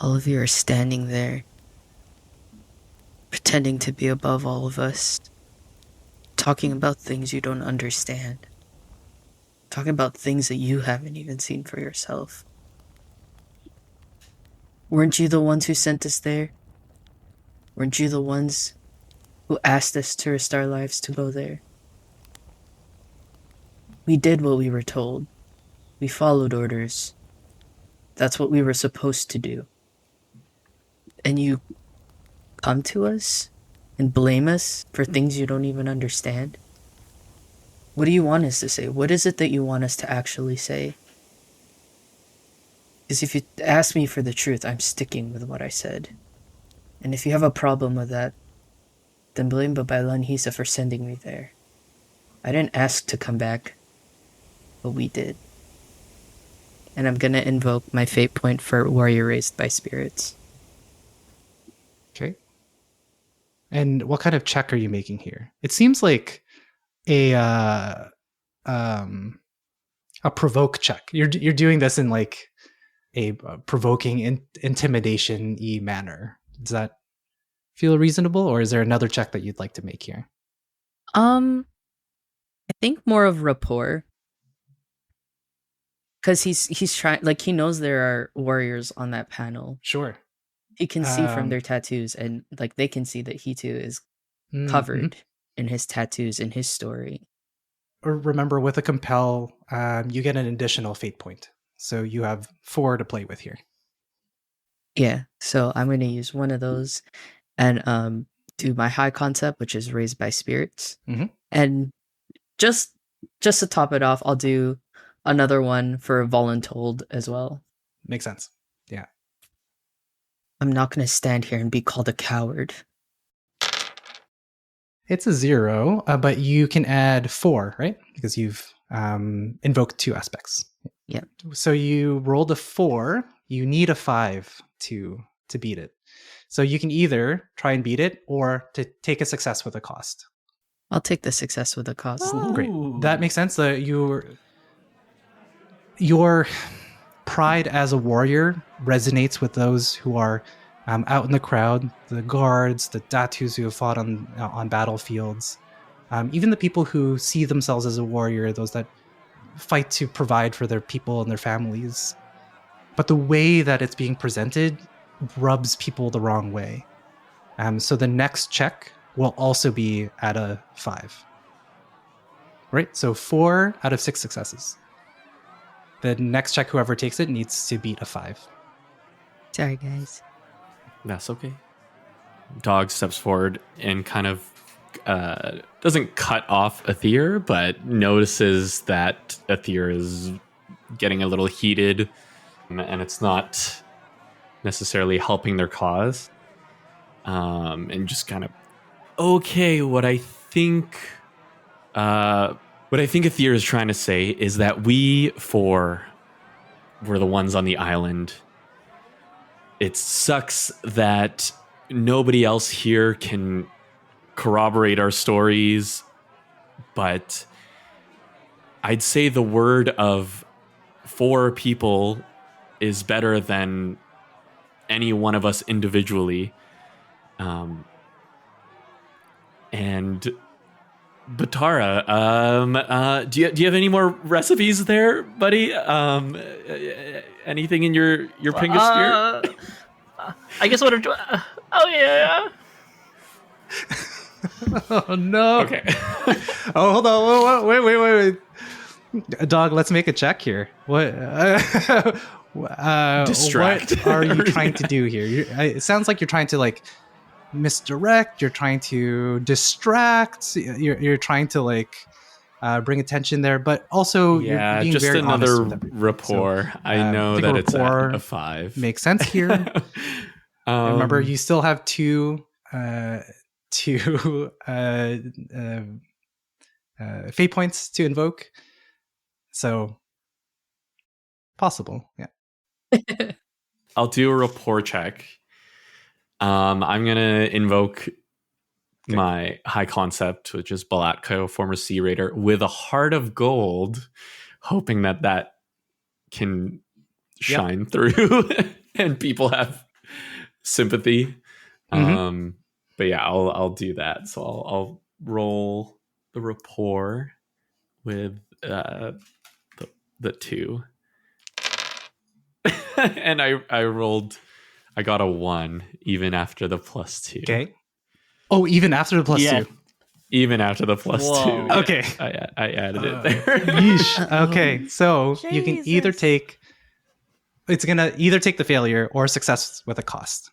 All of you are standing there, pretending to be above all of us, talking about things you don't understand, talking about things that you haven't even seen for yourself. Weren't you the ones who sent us there? Weren't you the ones who asked us to risk our lives to go there? We did what we were told. We followed orders. That's what we were supposed to do. And you come to us and blame us for things you don't even understand? What do you want us to say? What is it that you want us to actually say? Because if you ask me for the truth, I'm sticking with what I said. And if you have a problem with that, then blame Babaylan Hisa for sending me there. I didn't ask to come back, but we did. And I'm gonna invoke my fate point for warrior raised by spirits. Okay. And what kind of check are you making here? It seems like a provoke check. You're doing this in like a provoking intimidation-y manner. Does that feel reasonable, or is there another check that you'd like to make here? I think more of rapport. Because he's trying, like, he knows there are warriors on that panel. Sure. He can see from their tattoos, and like they can see that he too is covered in his tattoos, in his story. Or remember, with a compel, you get an additional fate point. So you have 4 to play with here. Yeah, so I'm going to use one of those and do my high concept, which is raised by spirits. Mhm. And just to top it off, I'll do another one for voluntold as well. Makes sense. Yeah. I'm not going to stand here and be called a coward. It's a 0, but you can add 4, right? Because you've invoked 2 aspects. Yeah. So you rolled a 4. You need a 5 to beat it. So you can either try and beat it or to take a success with a cost. I'll take the success with a cost. Oh. Great. That makes sense. Your pride as a warrior resonates with those who are out in the crowd, the guards, the datus who have fought on battlefields, even the people who see themselves as a warrior, those that fight to provide for their people and their families. But the way that it's being presented rubs people the wrong way. So the next check will also be at a 5. Right? So 4 out of 6 successes. The next check, whoever takes it, needs to beat a 5. Sorry, guys. That's okay. Dog steps forward and kind of doesn't cut off Aether, but notices that Aether is getting a little heated and it's not necessarily helping their cause. And just kind of, okay, what I think Aether is trying to say is that we 4 were the ones on the island. It sucks that nobody else here can corroborate our stories, but I'd say the word of 4 people is better than any one of us individually. And Batara, do you have any more recipes there, buddy? Anything in your pingosphere? I guess what I'm doing. Oh yeah. Oh no. Okay. Oh, hold on. Wait. Dog, let's make a check here. What? Distract. What are you trying to do here? It sounds like you're trying to like misdirect. You're trying to distract. You're trying to like bring attention there, but also Yeah, you're being just very honest another with everything. rapport. So, I know think that it's rapport a 5. makes sense here. Remember, you still have two fate points to invoke, so possible. Yeah. I'll do a rapport check. I'm gonna invoke my high concept, which is Balatko, former sea raider, with a heart of gold, hoping that can shine through and people have sympathy. Mm-hmm. But yeah, I'll do that. So I'll roll the rapport with the 2. And I got a 1 even after the +2. Okay. Oh, even after the +2. Even after the +2. Whoa. Yeah, Okay. I added it there. Yeesh. Okay, so you can either Jesus. take. It's gonna either take the failure or success with a cost.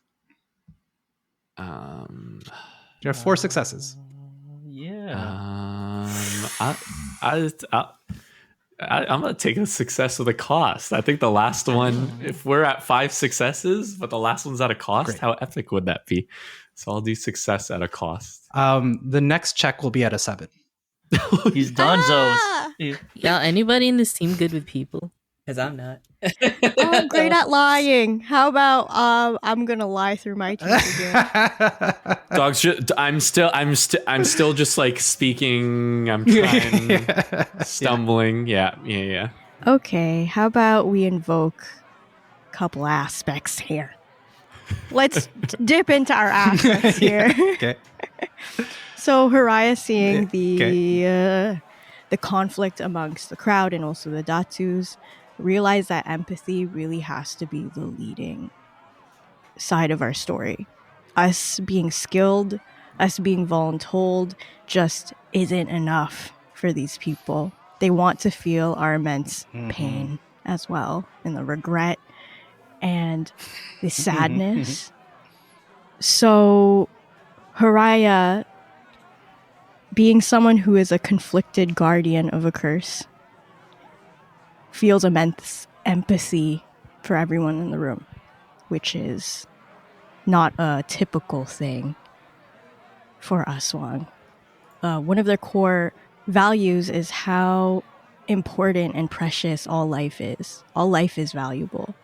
There are 4 successes. Yeah. I'm gonna take a success with a cost. I think the last one, if we're at 5 successes, but the last one's at a cost, Great. how epic would that be? So I'll do success at a cost. The next check will be at a 7. He's Donzo's. Ah! Yeah, anybody in this team good with people? Because I'm not. Oh, I'm great at lying. How about I'm gonna lie through my teeth again. Dogs, I'm still just like speaking. I'm trying, stumbling. Yeah. Okay, how about we invoke a couple aspects here? Let's dip into our aspects here. Okay. So Hiraya seeing the conflict amongst the crowd and also the Datus, realize that empathy really has to be the leading side of our story. Us being skilled, us being voluntold just isn't enough for these people. They want to feel our immense pain as well, and the regret and the sadness. So Hiraya, being someone who is a conflicted guardian of a curse, feels immense empathy for everyone in the room, which is not a typical thing for Aswang. One of their core values is how important and precious all life is. All life is valuable.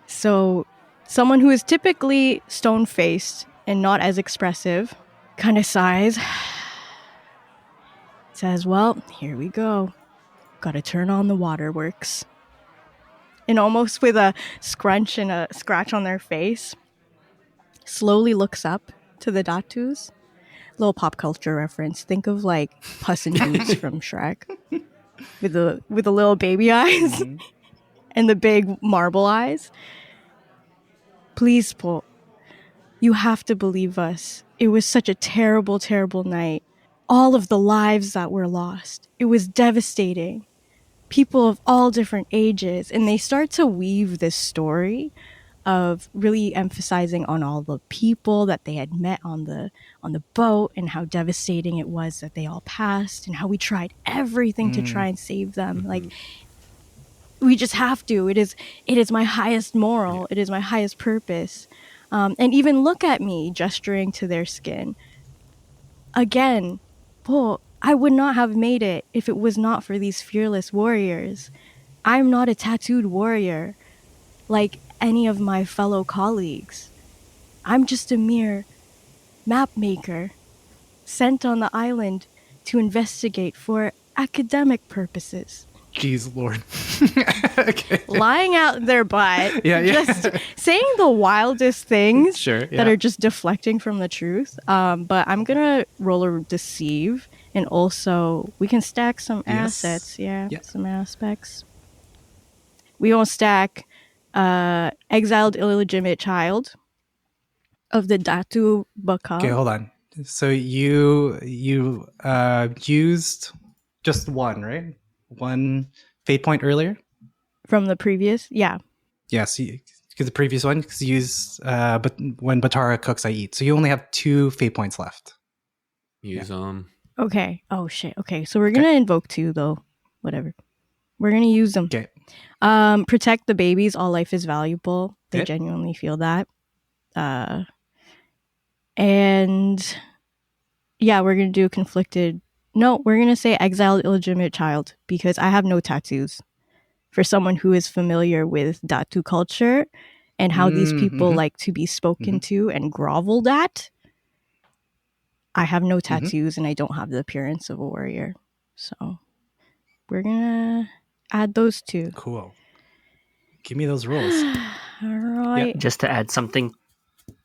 So someone who is typically stone-faced and not as expressive kind of sighs, says, well, here we go. Gotta turn on the waterworks. And almost with a scrunch and a scratch on their face, slowly looks up to the Datus. Little pop culture reference. Think of like Puss in Boots from Shrek. With the little baby eyes and the big marble eyes. Please, Po, you have to believe us. It was such a terrible, terrible night. All of the lives that were lost. It was devastating. People of all different ages, and they start to weave this story of really emphasizing on all the people that they had met on the boat and how devastating it was that they all passed and how we tried everything to try and save them. Like, we just have to. It is my highest moral. It is my highest purpose. And even look at me gesturing to their skin. Again, Po, I would not have made it if it was not for these fearless warriors. I'm not a tattooed warrior like any of my fellow colleagues. I'm just a mere map maker sent on the island to investigate for academic purposes. Jeez, Lord. Okay. lying out their butt, Yeah, yeah. just saying the wildest things Sure. that Yeah. are just deflecting from the truth. But I'm gonna roll a deceive, and also we can stack some Yes. assets. Yeah, Yeah. some aspects. We will stack exiled illegitimate child of the Datu Baka Okay, hold on. So you used just one, right? One fate point earlier. from the previous. Yeah. Yes, because the previous one, because you use but when Batara cooks, I eat. So you only have 2 fate points left. Use them. Okay. Oh shit. Okay. So we're gonna invoke 2 though. Whatever. We're gonna use them. Okay. Protect the babies. All life is valuable. They Okay. genuinely feel that. And yeah, we're gonna do conflicted. No, we're gonna say exiled illegitimate child because I have no tattoos. For someone who is familiar with Datu culture and how these people like to be spoken to and groveled at, I have no tattoos and I don't have the appearance of a warrior. So we're gonna add those 2. Cool. Give me those rolls. All right. Just to add something,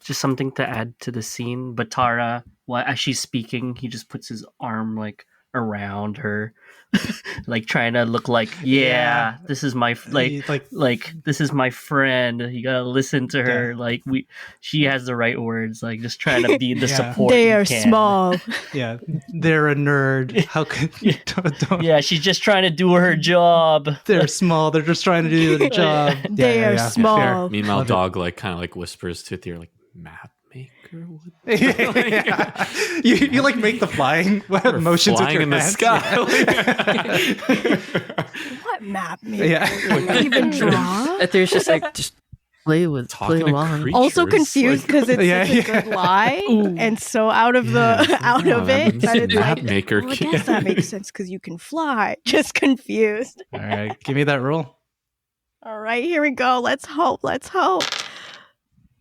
just something to add to the scene. Batara, as she's speaking, he just puts his arm like around her, like trying to look like, Yeah. this is my like this is my friend. You gotta listen to her. Like she has the right words. Like just trying to be the support. They you are can. small. Yeah, they're a nerd. How could don't. Yeah, she's just trying to do her job. They're small. They're just trying to do their job. They are small. Fair. Meanwhile, dog like kind of like whispers to Thea, like map maker. What Yeah. You like make the flying motions with flying your in the hands. sky. What map me? Yeah. Even draw? There's just like just play Talking to along. creatures. Also confused because it's Yeah, such a yeah. good lie, and so out of the out of it, that it's map like, maker. well, I guess that makes sense because you can fly. Just confused. All right, give me that roll. All right, here we go. Let's hope. Let's hope.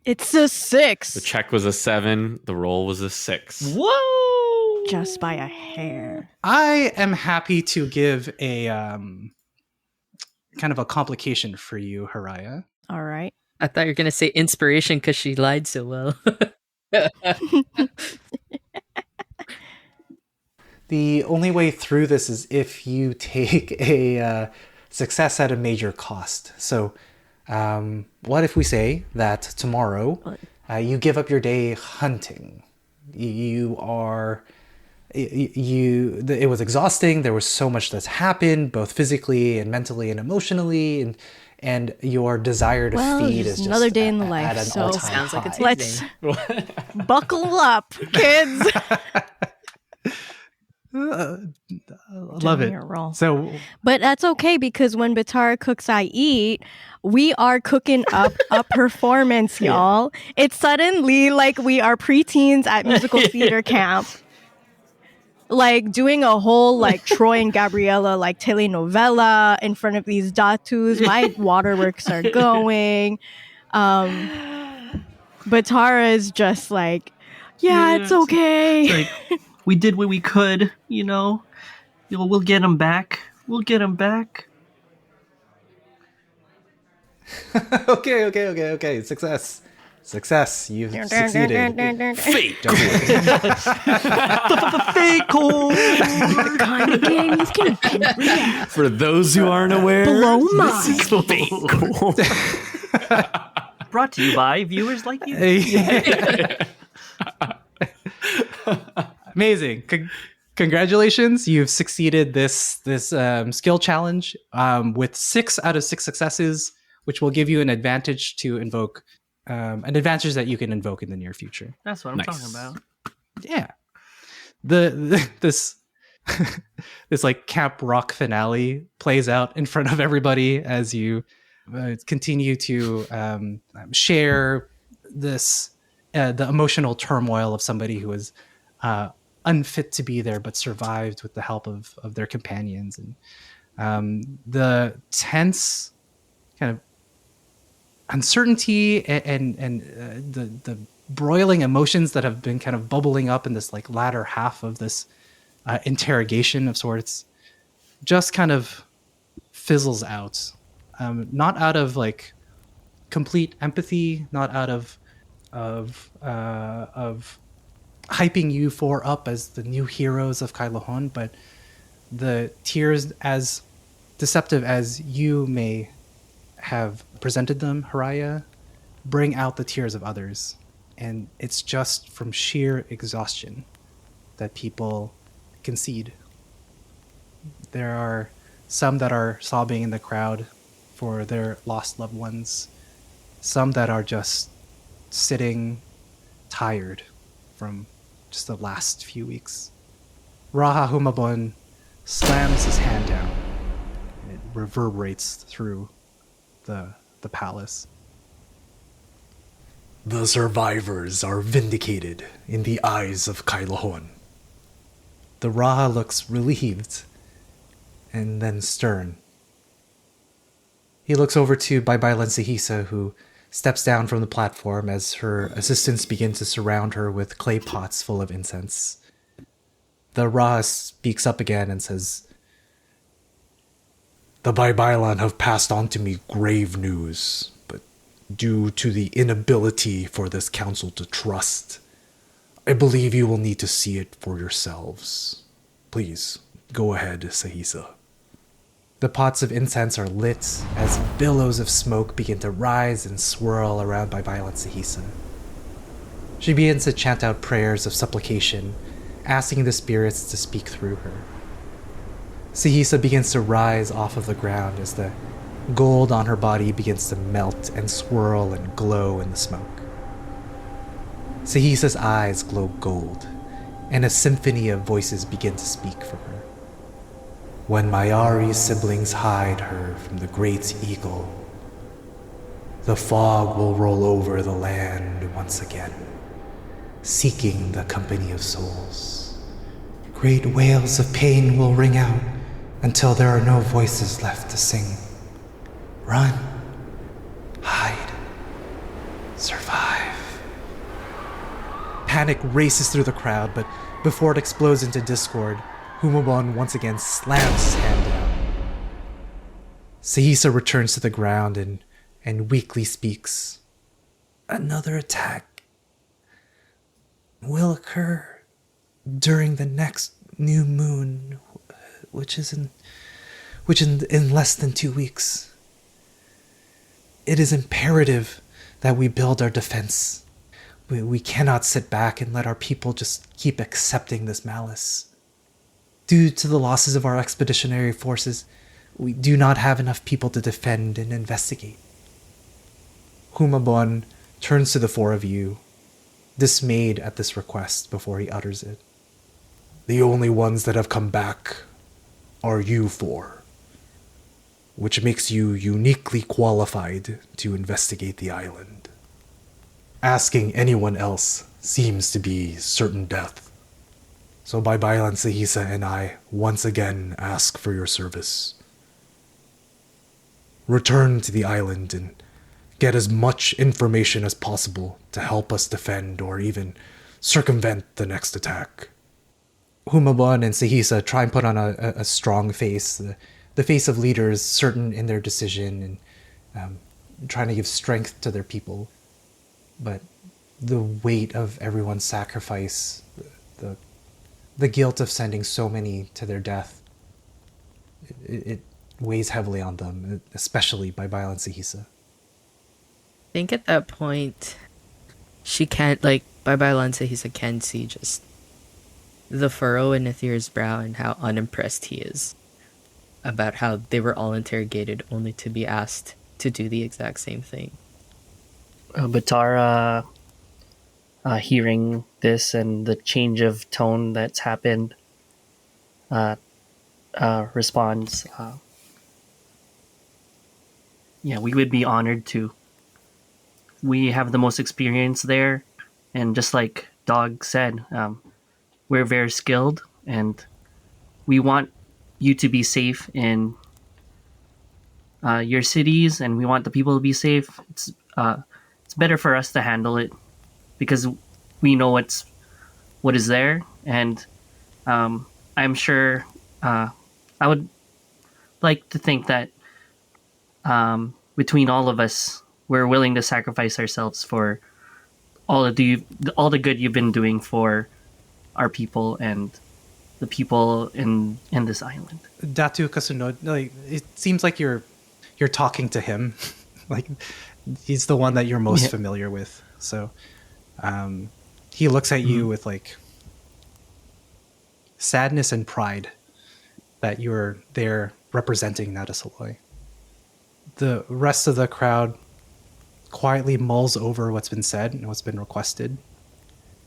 It's a 6. The check was a 7. The roll was a 6. Whoa! Just by a hair. I am happy to give a kind of a complication for you, Hiraya. All right. I thought you were gonna say inspiration because she lied so well. The only way through this is if you take a success at a major cost. So, what if we say that tomorrow you give up your day hunting? It was exhausting. There was so much that's happened, both physically and mentally and emotionally, and your desire to feed is just another day in the at life. an So all-time sounds like a high. let's buckle up, kids. Love it. Your roll. So But that's okay because when Batara cooks, I eat. We are cooking up a performance, y'all. It's suddenly like we are preteens at musical theater camp. Like doing a whole like Troy and Gabriella like telenovela in front of these datus. My waterworks are going. Batara is just like, yeah, it's okay. It's like, we did what we could, you know. We'll get him back. We'll get him back. okay. Success. You've succeeded. Fate. Fake hole. The kind of game you can get For those who aren't aware, blow this is mine. fake. Brought to you by viewers like you. Amazing. Congratulations. You've succeeded this skill challenge with 6 out of 6 successes, which will give you an advantage to invoke an advantage that you can invoke in the near future. That's what I'm Nice. talking about. Yeah. This this like Camp Rock finale plays out in front of everybody as you continue to share this the emotional turmoil of somebody who is unfit to be there but survived with the help of their companions, and the tense kind of uncertainty and the broiling emotions that have been kind of bubbling up in this like latter half of this interrogation of sorts just kind of fizzles out. Not out of like complete empathy, not out of hyping you four up as the new heroes of Kailohon, but the tears, as deceptive as you may have presented them, Hiraya, bring out the tears of others. And it's just from sheer exhaustion that people concede. There are some that are sobbing in the crowd for their lost loved ones, some that are just sitting tired from just the last few weeks. Raha Humabon slams his hand down, and it reverberates through the palace. The survivors are vindicated in the eyes of Kailohon. The Raha looks relieved and then stern. He looks over to Baibai Sihisa, who steps down from the platform as her assistants begin to surround her with clay pots full of incense. The Raha speaks up again and says, "The Baibailan have passed on to me grave news, but due to the inability for this council to trust, I believe you will need to see it for yourselves. Please, go ahead, Sahisa." The pots of incense are lit as billows of smoke begin to rise and swirl around Baibai Sahisa. She begins to chant out prayers of supplication, asking the spirits to speak through her. Sahisa begins to rise off of the ground as the gold on her body begins to melt and swirl and glow in the smoke. Sahisa's eyes glow gold, and a symphony of voices begin to speak for her. When Mayari's siblings hide her from the great eagle, the fog will roll over the land once again, seeking the company of souls. Great wails of pain will ring out until there are no voices left to sing. Run, hide, survive. Panic races through the crowd, but before it explodes into discord, Humabon once again slams his hand down. Sahisa returns to the ground and weakly speaks. Another attack will occur during the next new moon, which is in less than 2 weeks. It is imperative that we build our defense. We cannot sit back and let our people just keep accepting this malice. Due to the losses of our expeditionary forces, we do not have enough people to defend and investigate. Humabon turns to the four of you, dismayed at this request before he utters it. The only ones that have come back are you four, which makes you uniquely qualified to investigate the island. Asking anyone else seems to be certain death. So Baibai Sahisa and I once again ask for your service. Return to the island and get as much information as possible to help us defend or even circumvent the next attack. Humabon and Sahisa try and put on a strong face, the face of leaders certain in their decision and trying to give strength to their people. But the weight of everyone's sacrifice, the guilt of sending so many to their death, it weighs heavily on them, especially by Baibai Sahisa. I think at that point, she can't, Baibai Sahisa can see just the furrow in Athir's brow and how unimpressed he is about how they were all interrogated only to be asked to do the exact same thing. Batara, hearing this and the change of tone that's happened, responds, yeah, we would be honored to. We have the most experience there, and just like Dog said, we're very skilled, and we want you to be safe in your cities, and we want the people to be safe. It's better for us to handle it because we know what is there, and I'm sure I would like to think that between all of us, we're willing to sacrifice ourselves for all the good you've been doing for our people and the people in this island. Datu Kasuno, like it seems like you're talking to him, like he's the one that you're most familiar with. So he looks at you with like sadness and pride that you're there representing Natasaloy. The rest of the crowd quietly mulls over what's been said and what's been requested.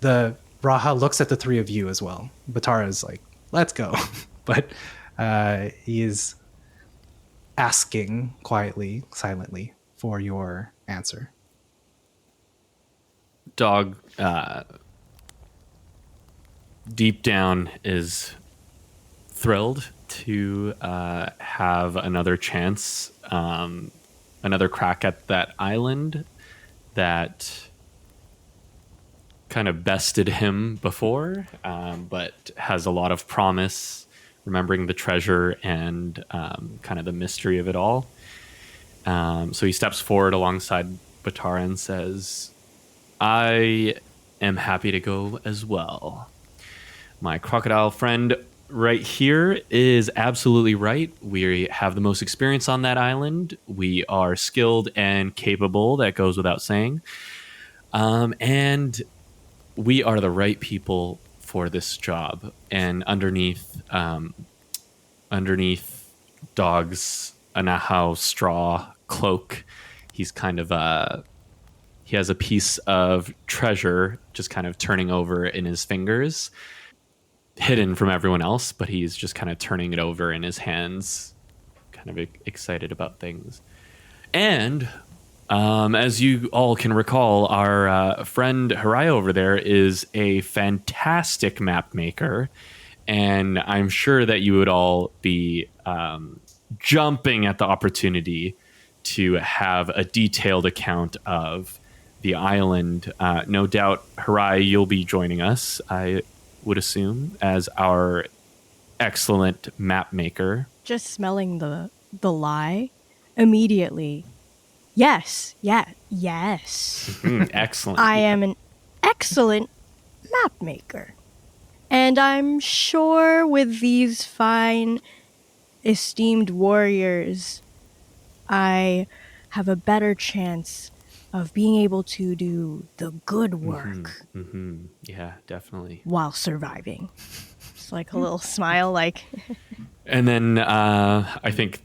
The Rajah looks at the three of you as well. Batara is like, let's go. But he is asking quietly, silently for your answer. Dog, deep down, is thrilled to have another chance, another crack at that island that kind of bested him before, but has a lot of promise, remembering the treasure and kind of the mystery of it all. So he steps forward alongside Batara and says, I am happy to go as well. My crocodile friend right here is absolutely right. We have the most experience on that island. We are skilled and capable. That goes without saying. And we are the right people for this job. And underneath Dog's Anahau straw cloak, he's kind of he has a piece of treasure just kind of turning over in his fingers, hidden from everyone else, but he's just kind of turning it over in his hands, kind of excited about things. And as you all can recall, our friend Hiraya over there is a fantastic map maker, and I'm sure that you would all be jumping at the opportunity to have a detailed account of the island. No doubt, Hiraya, you'll be joining us, I would assume, as our excellent map maker. Just smelling the lie immediately. Yes. Excellent. I am an excellent map maker. And I'm sure with these fine, esteemed warriors, I have a better chance of being able to do the good work Yeah, definitely. while surviving. It's like a little smile, like... And then I think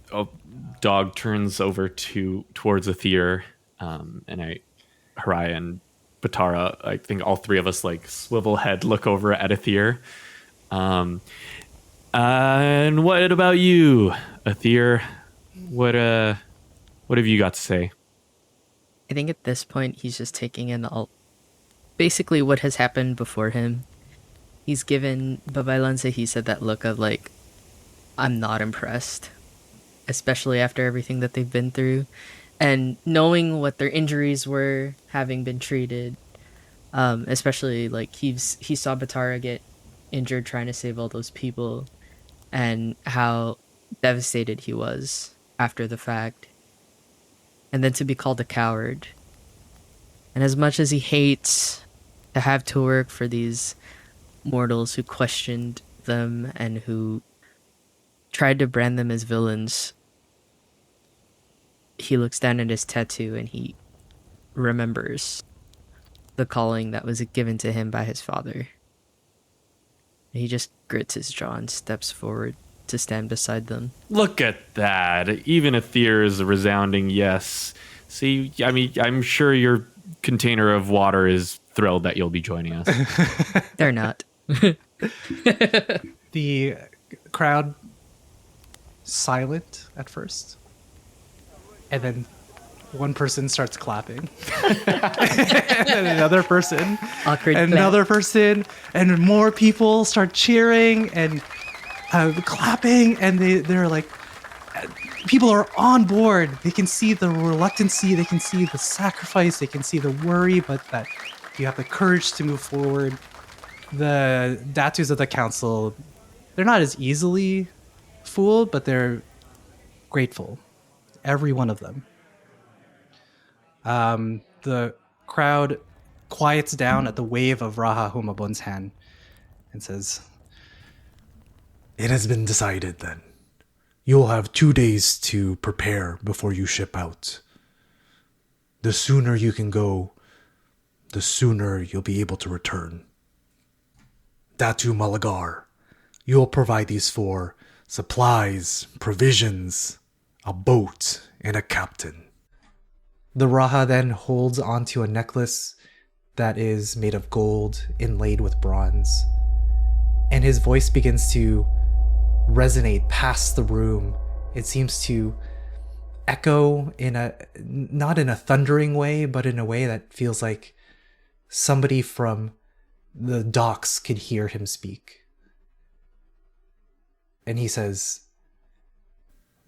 Dog turns over towards Aether, and Hiraya and Batara, I think all three of us like swivel head, look over at Aether. And what about you, Aether? What have you got to say? I think at this point he's just taking in basically what has happened before him. He's given Babaylanse, he said that look of like, I'm not impressed, especially after everything that they've been through, and knowing what their injuries were, having been treated, especially like he saw Batara get injured trying to save all those people, and how devastated he was after the fact. And then to be called a coward. And as much as he hates to have to work for these mortals who questioned them and who tried to brand them as villains, he looks down at his tattoo and he remembers the calling that was given to him by his father. And he just grits his jaw and steps forward to stand beside them. Look at that. Even Aether is a resounding yes. See, I mean, I'm sure your container of water is thrilled that you'll be joining us. They're not. The crowd silent at first, and then one person starts clapping, and then another person, Awkward and clap. another person, and more people start cheering and clapping, and they're like, people are on board. They can see the reluctancy, they can see the sacrifice, they can see the worry, but that you have the courage to move forward. The Datus of the council, they're not as easily fooled, but they're grateful. Every one of them. The crowd quiets down at the wave of Raha Humabun's hand and says, "It has been decided then. You'll have 2 days to prepare before you ship out. The sooner you can go, the sooner you'll be able to return. Datu Malagar, you'll provide these for supplies, provisions, a boat, and a captain." The Raha then holds onto a necklace that is made of gold inlaid with bronze, and his voice begins to resonate past the room. It seems to echo not in a thundering way, but in a way that feels like somebody from the docks could hear him speak. And he says,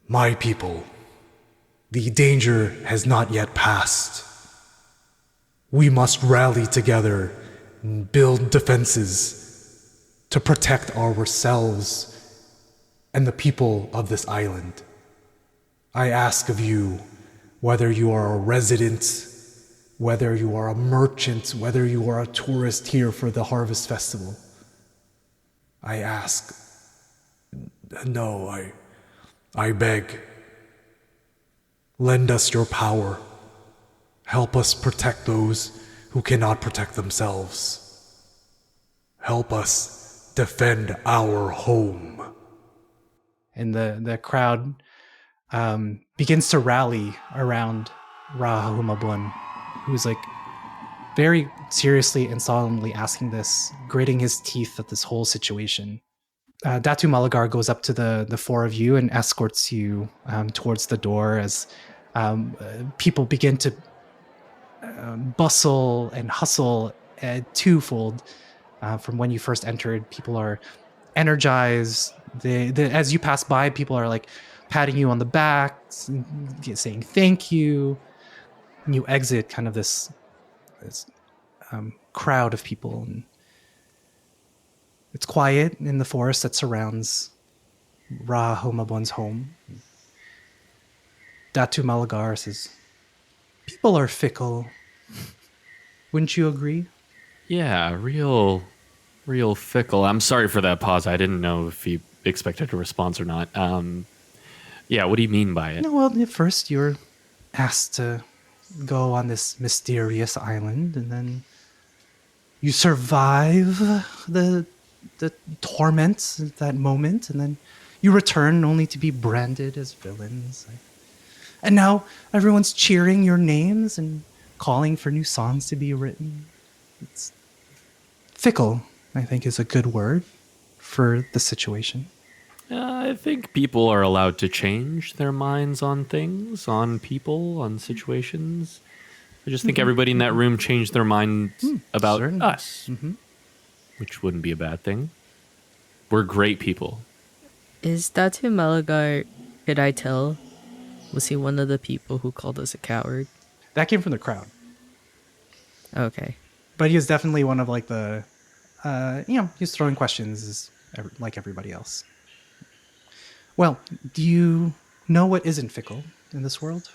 "My people, the danger has not yet passed. We must rally together and build defenses to protect ourselves and the people of this island. I ask of you, whether you are a resident, whether you are a merchant, whether you are a tourist here for the Harvest Festival, I ask, no, I beg, lend us your power. Help us protect those who cannot protect themselves. Help us defend our home." And the crowd begins to rally around Rahumabun, who's like very seriously and solemnly asking this, gritting his teeth at this whole situation. Datu Malagar goes up to the four of you and escorts you towards the door as people begin to bustle and hustle twofold. From when you first entered, people are energized. As you pass by, people are like patting you on the back, saying thank you. And you exit kind of this crowd of people, and it's quiet in the forest that surrounds Rahomabun's home. Datu Malagar says, "People are fickle. Wouldn't you agree?" Yeah, real fickle. I'm sorry for that pause. I didn't know if he expected a response or not. Yeah, what do you mean by it? No, well, at first you're asked to go on this mysterious island, and then you survive the torments of that moment, and then you return only to be branded as villains. And now everyone's cheering your names and calling for new songs to be written. It's fickle, I think, is a good word for the situation. I think people are allowed to change their minds on things, on people, on situations. I just think everybody in that room changed their mind about us, which wouldn't be a bad thing. We're great people. Is Datu Malagar, could I tell, was he one of the people who called us a coward? That came from the crowd. Okay. But he was definitely one of like the, he's throwing questions like everybody else. Well, do you know what isn't fickle in this world?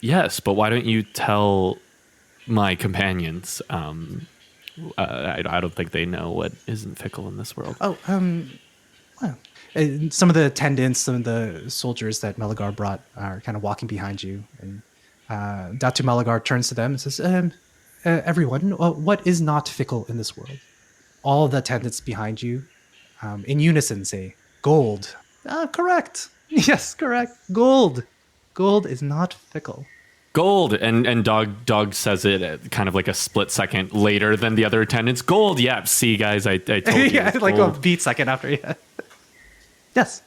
Yes, but why don't you tell my companions? I don't think they know what isn't fickle in this world. Oh, well, some of the attendants, some of the soldiers that Malagar brought are kind of walking behind you. And Datu Malagar turns to them and says, everyone, what is not fickle in this world? All of the attendants behind you, in unison, say, gold. Correct. Yes, correct. Gold. Gold is not fickle. Gold, and Dog says it kind of like a split second later than the other attendants. Gold, yeah. See, guys, I told you. Yeah, like gold. a beat second after. Yeah. Yes,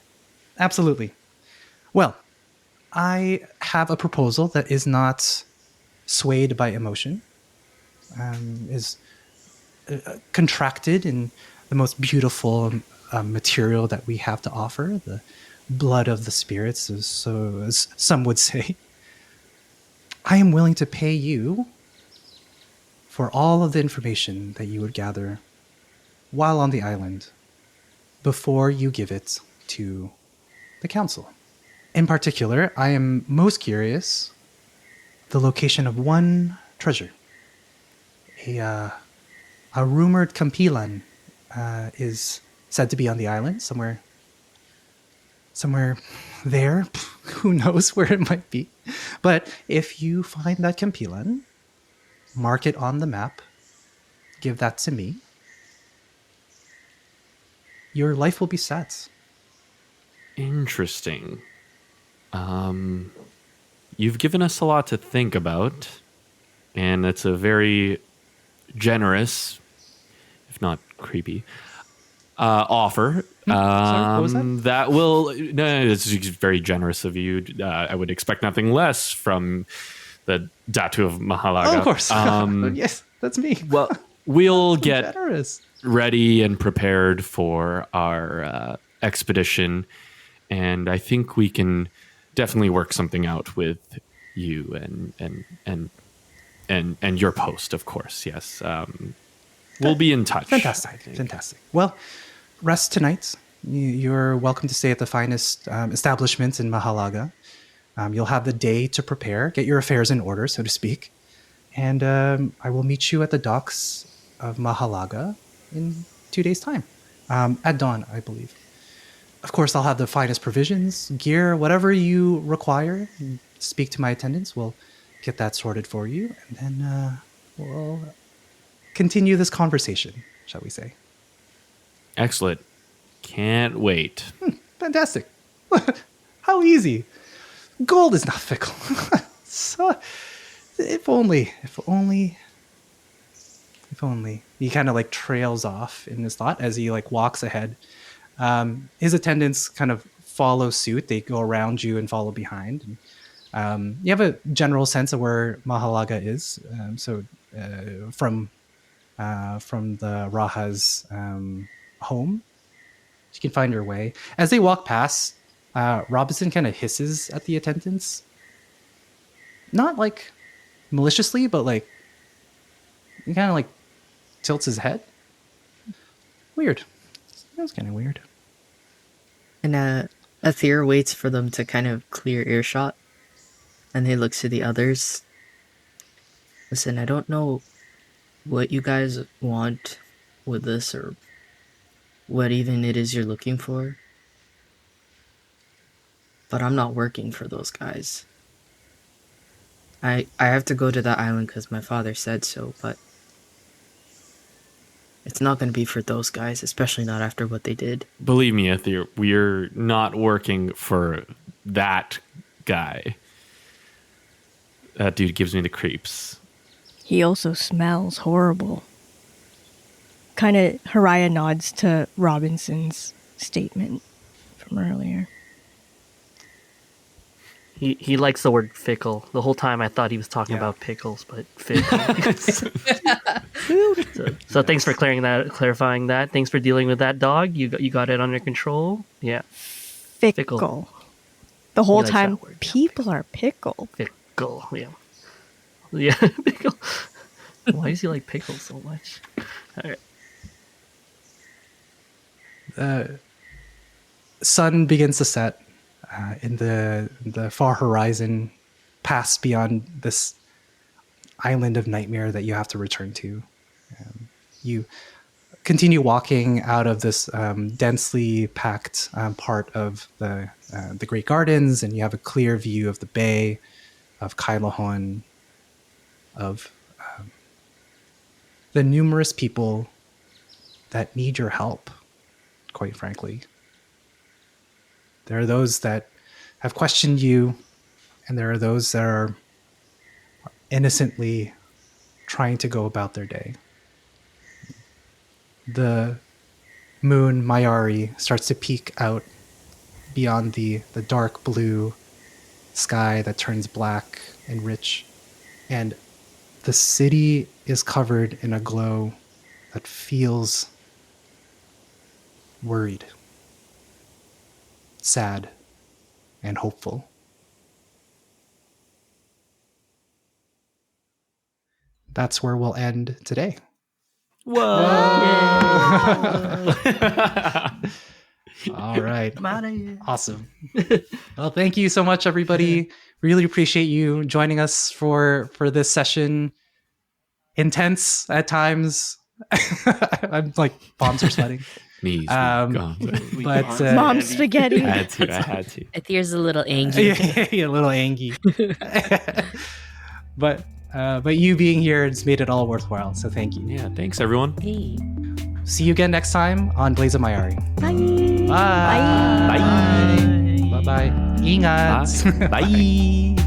absolutely. Well, I have a proposal that is not swayed by emotion, is contracted in the most beautiful material that we have to offer, the blood of the spirits, as some would say. I am willing to pay you for all of the information that you would gather while on the island before you give it to the council. In particular, I am most curious the location of one treasure. A rumored Campilan is said to be on the island, somewhere there. Who knows where it might be? But if you find that Campilan, mark it on the map, give that to me. Your life will be set. Interesting. You've given us a lot to think about, and it's a very generous, if not creepy, offer. Sorry, what was that? That will, no, it's very generous of you. I would expect nothing less from the Datu of Mahalaga. Oh, of course. Yes, that's me. Well, we'll get Generous. ready and prepared for our expedition, and I think we can definitely work something out with you and your post, of course. Yes, we'll be in touch. Fantastic. Well, rest tonight. You're welcome to stay at the finest establishment in Mahalaga. You'll have the day to prepare, get your affairs in order, so to speak. And I will meet you at the docks of Mahalaga in 2 days' time. At dawn, I believe. Of course, I'll have the finest provisions, gear, whatever you require. Speak to my attendants. We'll get that sorted for you. And then we'll continue this conversation, shall we say. Excellent. Can't wait. Fantastic. How easy. Gold is not fickle. So, if only. He kind of like trails off in his thought as he like walks ahead. His attendants kind of follow suit. They go around you and follow behind. And, you have a general sense of where Mahalaga is. From the Rajah's home, you can find your way. As they walk past, Robinson kind of hisses at the attendants. Not like maliciously, but like he kind of like tilts his head. Weird. That's kind of weird. And Aether waits for them to kind of clear earshot, and he looks to the others. Listen, I don't know what you guys want with this, or what even it is you're looking for, but I'm not working for those guys. I have to go to that island because my father said so, but it's not going to be for those guys, especially not after what they did. Believe me, Aether, we're not working for that guy. That dude gives me the creeps. He also smells horrible. Kind of Hiraya nods to Robinson's statement from earlier. He likes the word fickle. The whole time I thought he was talking about pickles, but fickle. so thanks for clarifying that. Thanks for dealing with that dog. You got it under control. Yeah. Fickle. The whole likes time, that word. people are pickle. Fickle. Yeah. Yeah. Pickle. Why does he like pickles so much? All right. Sun begins to set in the far horizon, past beyond this island of nightmare that you have to return to. You continue walking out of this densely packed part of the Great Gardens, and you have a clear view of the bay, of Kailahon, of the numerous people that need your help, quite frankly. There are those that have questioned you, and there are those that are innocently trying to go about their day. The moon, Mayari, starts to peek out beyond the dark blue sky that turns black and rich, and the city is covered in a glow that feels worried, sad, and hopeful. That's where we'll end today. Whoa! All right. I'm out of here. Awesome. Well, thank you so much, everybody. Really appreciate you joining us for this session. Intense at times. I'm like, palms are sweating. Knees, But Mom spaghetti. I had to. Athir's a little angry. a little angry. But you being here has made it all worthwhile. So thank you. Yeah, thanks everyone. Hey. See you again next time on Blaze of Mayari. Bye. Bye. Bye. Bye. Bye. Ingat. Bye. Bye.